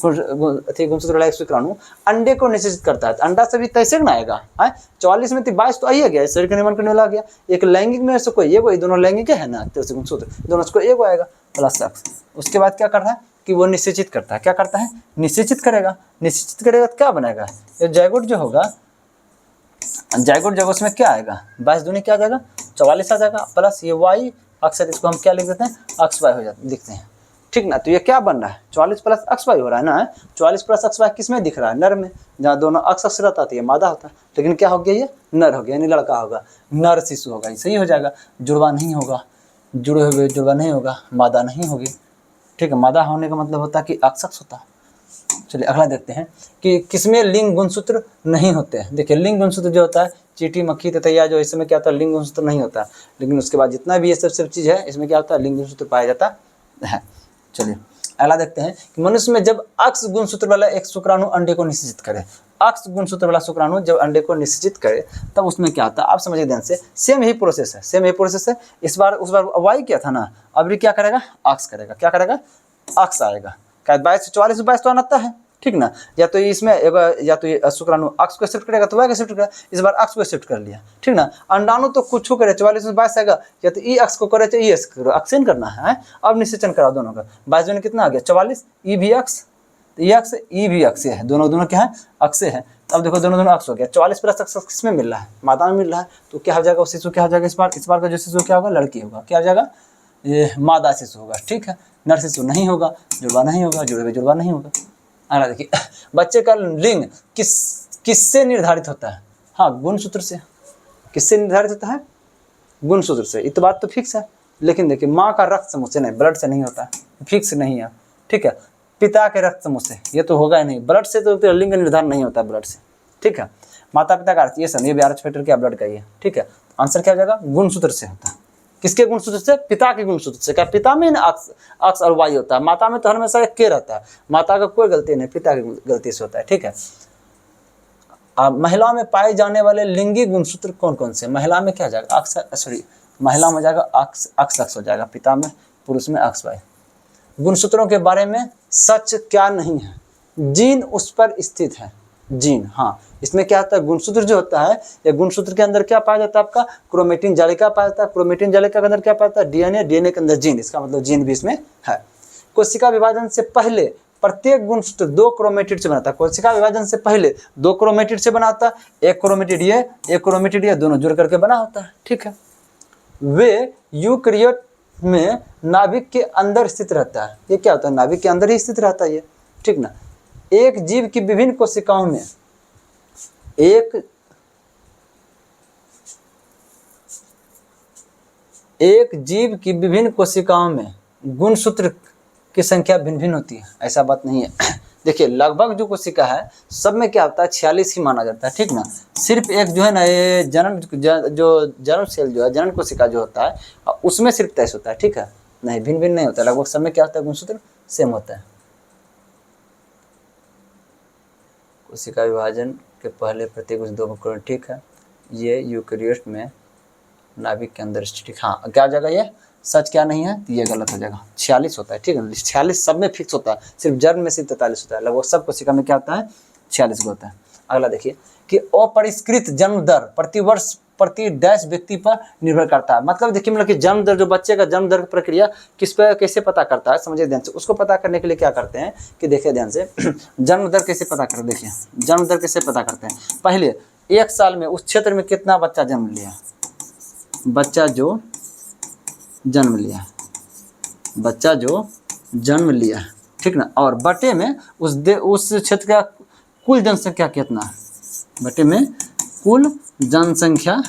गुणसूत्र वाला एक शुक्राणु अंडे को निषेचित करता है, तो अंडा से भी 23 ना आएगा, 44 में 22 तो आइए गया, शरीर का निर्माण करने वाला आ गया, एक लैंगिक में से कोई ये दोनों लैंगिक है ना, तो गुणसूत्र दोनों को एक आएगा प्लस X। उसके बाद क्या कर रहा है कि वो निषेचित करता है, क्या करता है निषेचित करेगा, निषेचित करेगा तो क्या बनेगा, ये जायगोट जो होगा, जायगोट जब उसमें क्या आएगा 22 दूनी क्या आ जाएगा 44 आ जाएगा, प्लस ये Y, अक्सर इसको हम क्या लिख देते हैं XY हो जाता लिखते हैं, ठीक ना। तो ये क्या बन रहा है 44 प्लस XY हो रहा है ना, 44 प्लस XY किस में दिख रहा है, नर में, जहाँ दोनों अक्स रहता है तो ये मादा होता है, लेकिन क्या हो गया ये नर हो गया, यानी लड़का होगा, नर शिशु होगा, सही हो जाएगा, जुड़वा नहीं होगा, जुड़े हुए जुड़वा नहीं होगा, मादा नहीं होगी, ठीक है। मादा होने का मतलब होता है कि अक्सक्स होता है। चलिए अगला देखते हैं कि किसमें लिंग गुणसूत्र नहीं होते हैं। देखिए लिंग गुणसूत्र जो होता है चींटी, मक्खी, ततैया, जो इसमें क्या होता है लिंग गुणसूत्र नहीं होता है, लेकिन उसके बाद जितना भी ये सब चीज़ है इसमें क्या होता है लिंग गुणसूत्र पाया जाता है। चलिए अगला देखते हैं कि मनुष्य में जब अक्स गुणसूत्र वाला एक शुक्राणु अंडे को निषेचित करे, अक्स गुणसूत्र वाला शुक्राणु जब अंडे को निषेचित करे तब उसमें क्या होता है, आप समझिए ध्यान से, सेम ही प्रोसेस है, सेम ही प्रोसेस है। इस बार उस बार वाई क्या था ना, अब भी क्या करेगा अक्स करेगा, क्या करेगा अक्स आएगा, क्या 22 44 22 तो आना है, ठीक ना। या तो इसमें या तो ये शुक्राणु अक्स को एक्सेप्ट करेगा तो वाई को एक्सेप्ट करेगा, इस बार अक्स को एक्सेप्ट कर लिया, ठीक ना। अंडाणु तो कुछ करे 44 में 22 आएगा, या तो ई अक्स को करे तो ई एक्स करो, अक्सेन करना है। अब निषेचन कराओ दोनों का, 22 में कितना आ गया 44, ई भी अक्स, तो ई अक्स ई भी अक्स है, दोनों क्या है अक्से है। अब देखो दोनों अक्स हो गया, 44 प्लस अक्स किस में मिल रहा है मादा में मिल रहा है, तो क्या हो जाएगा वो शिशु क्या हो जाएगा, इस बार का जो शिशु क्या होगा लड़की होगा, क्या हो जाएगा ये मादा शिशु होगा, ठीक है। नर शिशु नहीं होगा, जुड़वा नहीं होगा, जुड़े हुए जुड़वा नहीं होगा। अगला देखिए बच्चे का लिंग किससे निर्धारित होता है, हाँ गुणसूत्र से। किससे निर्धारित होता है गुणसूत्र से, ये तो बात तो फिक्स है, लेकिन देखिए माँ का रक्त समूह से नहीं, ब्लड से नहीं होता है, फिक्स नहीं है, ठीक है। पिता के रक्त समूह से, ये तो होगा ही नहीं, ब्लड से तो लिंग का निर्धारण नहीं होता ब्लड से, ठीक है। माता पिता का अर्थ ये सब, ये भी फैक्टर क्या ब्लड का ही है, ठीक है। आंसर क्या हो जाएगा गुणसूत्र से होता है। किसके गुणसूत्र से, पिता के गुणसूत्र से। क्या पिता में ना अक्स और वाई होता है, माता में तो हमेशा एक के रहता है, माता का कोई गलती नहीं, पिता की गलती से होता है, ठीक है। महिलाओं में पाए जाने वाले लिंगी गुणसूत्र कौन कौन से, महिला में क्या जाएगा महिला में जाएगा अक्स हो जाएगा, पिता में, पुरुष में अक्स वाई। गुणसूत्रों के बारे में सच क्या नहीं है, जीन उस पर स्थित है, जीन, हाँ इसमें क्या होता है गुणसूत्र जो होता है, या गुणसूत्र के अंदर क्या पाया जाता है आपका क्रोमेटिन जालिका पाया जाता है, क्रोमेटिन जालिका के अंदर क्या पाया जाता है डीएनए, डीएनए के अंदर जीन, इसका मतलब जीन भी इसमें है। कोशिका विभाजन से पहले प्रत्येक गुणसूत्र 2 क्रोमेटिड से बनाता है, कोशिका विभाजन से पहले 2 क्रोमेटिड से बनाता है, एक क्रोमेटिड ये एक क्रोमेटिड ये, दोनों जुड़ करके बना होता है, ठीक है। वे यूकैरियोट में नाभिक के अंदर स्थित रहता है, ये क्या होता है नाभिक के अंदर ही स्थित रहता है ये, ठीक ना। एक जीव की विभिन्न कोशिकाओं में एक जीव की विभिन्न कोशिकाओं में गुणसूत्र की संख्या भिन्न भिन्न होती है, ऐसा बात नहीं है। देखिए लगभग जो कोशिका है सब में क्या होता है 46 ही माना जाता है, ठीक ना। सिर्फ एक जो है ना ये जन्म सेल जो है जनन कोशिका जो होता है उसमें सिर्फ 23 होता है, ठीक है, नहीं भिन्न भिन्न नहीं होता, लगभग सब में क्या होता है गुणसूत्र सेम होता है। कोशिका विभाजन के पहले प्रत्येक 2 क्रोमेटिन, ठीक है, ये यूकैरियोट में नाभिक के अंदर स्थित, हाँ क्या हो जाएगा ये सच क्या नहीं है, तो ये गलत हो जाएगा, 46 होता है, ठीक है। 46 सब में फिक्स होता है, सिर्फ जन्म में सिर्फ 43 होता है, लगभग सब कोशिका में क्या होता है 46 को होता है। अगला देखिए कि अपरिष्कृत जन्म दर प्रतिवर्ष प्रति डैश व्यक्ति पर निर्भर करता है, मतलब देखिए मतलब कि जन्म दर, जो बच्चे का जन्म दर की प्रक्रिया किस पर कैसे पता करता है, समझिए ध्यान से। उसको पता करने के लिए क्या करते हैं कि देखिए ध्यान से जन्म दर कैसे पता करते, देखिए जन्म दर कैसे पता करते हैं। पहले 1 साल में उस क्षेत्र में कितना बच्चा जन्म लिया, बच्चा जो जन्म लिया, बच्चा जो जन्म लिया, ठीक ना। और बटे में उस क्षेत्र का कुल जनसंख्या कितना है, बटे में कुल जनसंख्या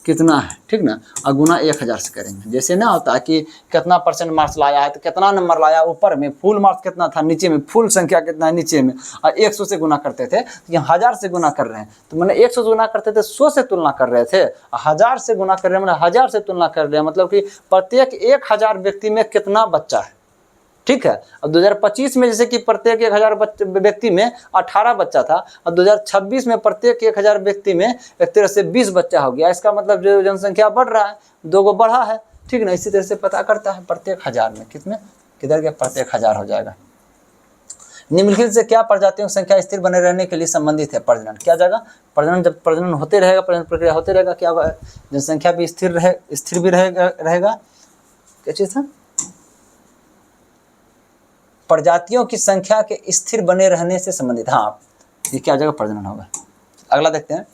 कितना है, ठीक ना। और गुना 1000 से करेंगे। जैसे ना होता है कि कितना % मार्क्स लाया है तो कितना नंबर लाया, ऊपर में फुल मार्क्स कितना था, नीचे में फुल संख्या कितना है नीचे में, और 100 से गुना करते थे। तो यहाँ 1000 से गुना कर रहे हैं, तो मैंने 100 से गुना करते थे 100 से तुलना कर रहे थे, 1000 से गुना कर रहे हैं मैंने 1000 से तुलना कर रहे हैं, मतलब कि प्रत्येक 1000 व्यक्ति में कितना बच्चा है, ठीक है। अब 2025 में जैसे कि प्रत्येक 1000 व्यक्ति में 18 बच्चा था, और 2026 में प्रत्येक 1000 व्यक्ति में एक तरह से 20 बच्चा हो गया। इसका मतलब जो जनसंख्या बढ़ रहा है, 2 गो बढ़ा है, ठीक ना। इसी तरह से पता करता है प्रत्येक 1000 में किधर के प्रत्येक 1000 हो जाएगा। निम्नलिखित से क्या प्रजातियों की संख्या स्थिर बने रहने के लिए संबंधित है? प्रजनन। क्या जाएगा? प्रजनन। जब प्रजनन होते रहेगा, प्रजनन प्रक्रिया होते रहेगा, क्या होगा? जनसंख्या भी स्थिर भी रहेगा। क्या चीज था? प्रजातियों की संख्या के स्थिर बने रहने से संबंधित। हाँ, ये क्या जगह प्रजनन होगा। अगला देखते हैं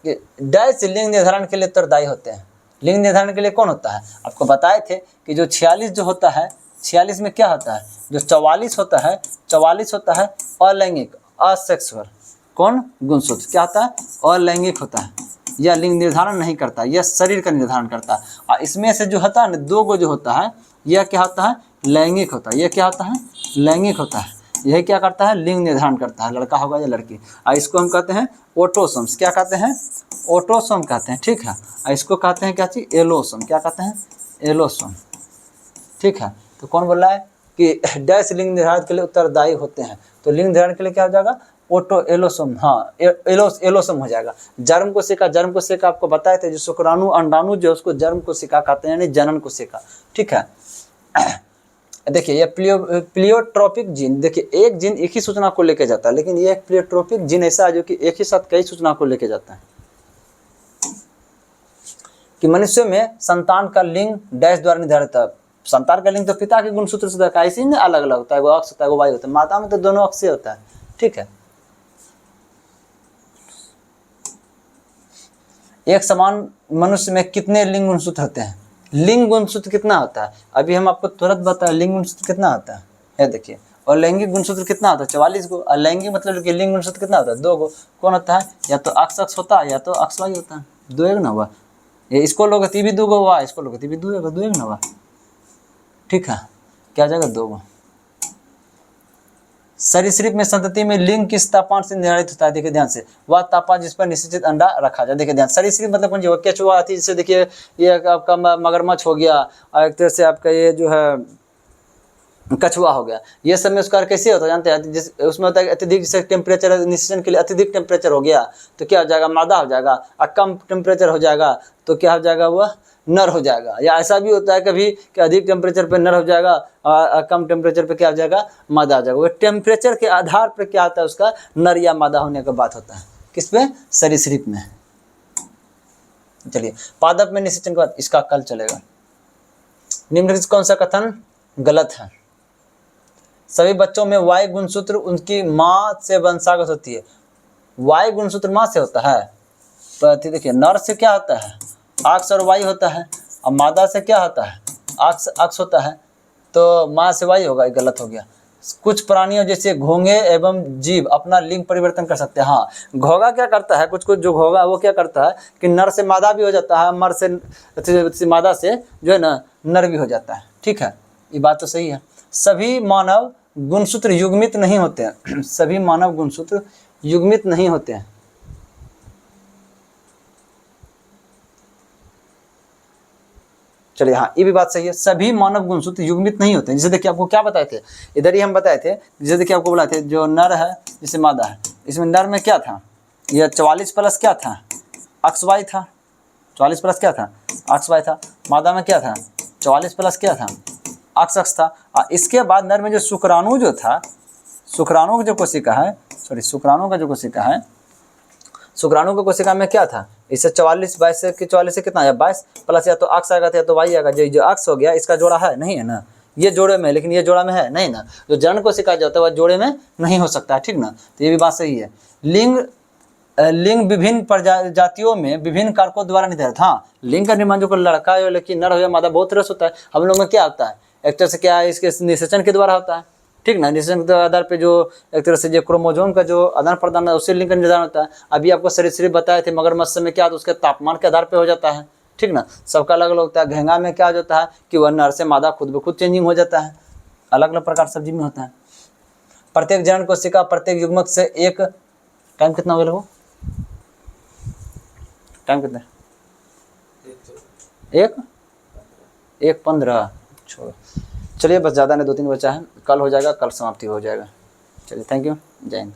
कि डैश लिंग निर्धारण के लिए उत्तरदायी होते हैं। लिंग निर्धारण के लिए कौन होता है? आपको बताए थे कि जो 46 जो होता है, 46 में क्या होता है? जो 44 होता है, 44 होता है अलैंगिक, असेक्सुअल। कौन? गुणसूत्र। क्या होता है? अलैंगिक होता है। यह लिंग निर्धारण नहीं करता, यह शरीर का निर्धारण करता है। और इसमें से जो होता है ना, 2 गो जो होता है, यह क्या होता है? लैंगिक होता है। यह क्या होता है? लैंगिक होता है। यह क्या करता है? लिंग निर्धारण करता है, लड़का होगा या लड़की। और इसको हम कहते हैं ऑटोसोम्स। क्या कहते हैं? ऑटोसोम कहते हैं, ठीक है। और इसको कहते हैं क्या चीज? एलोसोम। क्या कहते हैं? एलोसोम, ठीक है। तो कौन बोल रहा है कि डैश लिंग निर्धारण के लिए उत्तरदायी होते हैं? तो लिंग निर्धारण के लिए क्या हो जाएगा? Auto allosome. हाँ, एलोसोम हो जाएगा। जर्म कोशिका आपको बताए थे, जो शुक्राणु अंडाणु जो उसको जर्म कोशिका कहते हैं, यानी जनन कोशिका, ठीक है। देखिए ये प्लियोट्रोपिक जीन, देखिए एक जीन एक ही सूचना को लेके जाता है, लेकिन ये एक प्लियोट्रोपिक जीन ऐसा है जो कि एक ही साथ कई सूचना को लेके जाता है। कि मनुष्य में संतान का लिंग डैश द्वारा निर्धारित है। संतान का लिंग तो पिता के गुणसूत्र से होता है, इसी में अलग अलग होता है, वो अक्ष होता है, वो वाई होता है। माता में तो दोनों अक्ष होता है, ठीक है। एक समान मनुष्य में कितने लिंग गुणसूत्र होते हैं? लिंग गुणसूत्र कितना होता है? अभी हम आपको तुरंत बताएं लिंग गुणसूत्र कितना होता है। ये देखिए, और लैंगिक गुणसूत्र कितना होता है? 44 गो। और लैंगिक मतलब कि लिंग गुणसूत्र कितना होता है? 2 गो। कौन होता है? या तो अक्ष होता है, या तो अक्ष वाई होता है। 2 एक ना हुआ, ये इसको लोग 2 गो हुआ, इसको लोग 2 एक ना हुआ, ठीक है। क्या जाएगा? 2 गो। सरीसृप में संतति में लिंग किस तापमान से निर्धारित होता है? देखिए ध्यान से, वह तापमान जिस पर निश्चित अंडा रखा जाए। देखिए ध्यान, सरीसृप मतलब कौन? जो केचुआ आती है, जैसे देखिए ये आपका मगरमच्छ हो गया, और एक तरह से आपका ये जो है कछुआ हो गया। ये सब में उसका कैसे होता है जानते हैं? जिस उसमें होता है अत्यधिक, जैसे टेम्परेचर निश्चन के लिए अत्यधिक टेम्परेचर हो गया तो क्या हो जाएगा? मादा हो जाएगा। और कम टेम्परेचर हो जाएगा तो क्या हो जाएगा? वह नर हो जाएगा। या ऐसा भी होता है कभी कि अधिक टेम्परेचर पे नर हो जाएगा और कम टेम्परेचर पे क्या हो जाएगा? मादा हो जाएगा। वो टेम्परेचर के आधार पर क्या होता है? उसका नर या मादा होने का बात होता है। किस पे? सरीसृप में। चलिए, पादप में निषेचन के बाद इसका कल चलेगा। निम्नलिखित कौन सा कथन गलत है? सभी बच्चों में वाई गुणसूत्र उनकी माँ से वंशागत होती है। वाई गुणसूत्र माँ से होता है, तो देखिए नर से क्या होता है? अक्ष और वाई होता है, और मादा से क्या होता है? अक्ष होता है, तो माँ से वाई होगा। गलत हो गया। कुछ प्राणियों जैसे घोंगे एवं जीव अपना लिंग परिवर्तन कर सकते हैं। हाँ, घोगा क्या करता है? कुछ जो घोगा वो क्या करता है कि नर से मादा भी हो जाता है, मर से मादा से जो है ना नर भी हो जाता है, ठीक है। ये बात तो सही है। सभी मानव गुणसूत्र युग्मित नहीं होते हैं। सभी मानव गुणसूत्र युग्मित नहीं होते हैं। चलिए, हाँ ये भी बात सही है, सभी मानव गुणसूत्र युग्मित नहीं होते हैं। जैसे देखिए आपको क्या बताए थे, इधर ही हम बताए थे, जैसे देखिए आपको बोला थे जो नर है जैसे मादा है, इसमें नर में क्या था? यह 44 प्लस क्या था? अक्ष वाई था। 44 प्लस क्या था? अक्ष वाई था। मादा में क्या था? 44 प्लस क्या था? अक्ष था। और इसके बाद नर में जो शुक्राणु जो था, शुक्राणु का जो कोशिका है, शुक्राणु का जो कोशिका है, शुक्राणु की कोशिका में क्या था? इससे 44 22 से 44 से कितना आया? 22 प्लस या तो अक्ष आएगा या तो वाई आएगा। जो अक्ष हो गया इसका जोड़ा है नहीं है ना, ये जोड़े में, लेकिन ये जोड़ा में है नहीं ना। जो जनन कोशिका जो होता है वह जोड़े में नहीं हो सकता है, ठीक ना। तो ये भी बात सही है। लिंग लिंग विभिन्न प्रजातियों में विभिन्न कारकों द्वारा निर्धारित। हाँ, लिंग का निर्माण जो कोई लड़का हो लड़की, नर हो या मादा, बहुत तरह से होता है। हम लोग में क्या होता है, एक तरह से क्या है, इसके निषेचन के द्वारा होता है, ठीक ना। निषेचन के आधार पे जो एक तरह से जो क्रोमोजोम का जो आदान प्रदान है उससे लिंग का निर्धारण होता है। अभी आपको सरीसृप बताए थे मगरमच्छ में क्या, तो उसके तापमान के आधार पर हो जाता है, ठीक ना। सबका अलग अलग होता है। घेंगा में क्या हो जाता है कि वह नर से मादा खुद ब खुद चेंजिंग हो जाता है। अलग अलग प्रकार सब्जी में होता है। प्रत्येक जनन कोशिका प्रत्येक युग्मक से एक, टाइम कितना हो गया वो, टाइम कितना, 1:15 छोड़ो, चलिए बस ज़्यादा नहीं, 2-3 बचा है, कल हो जाएगा, कल समाप्ति हो जाएगा। चलिए, थैंक यू, जय हिंद।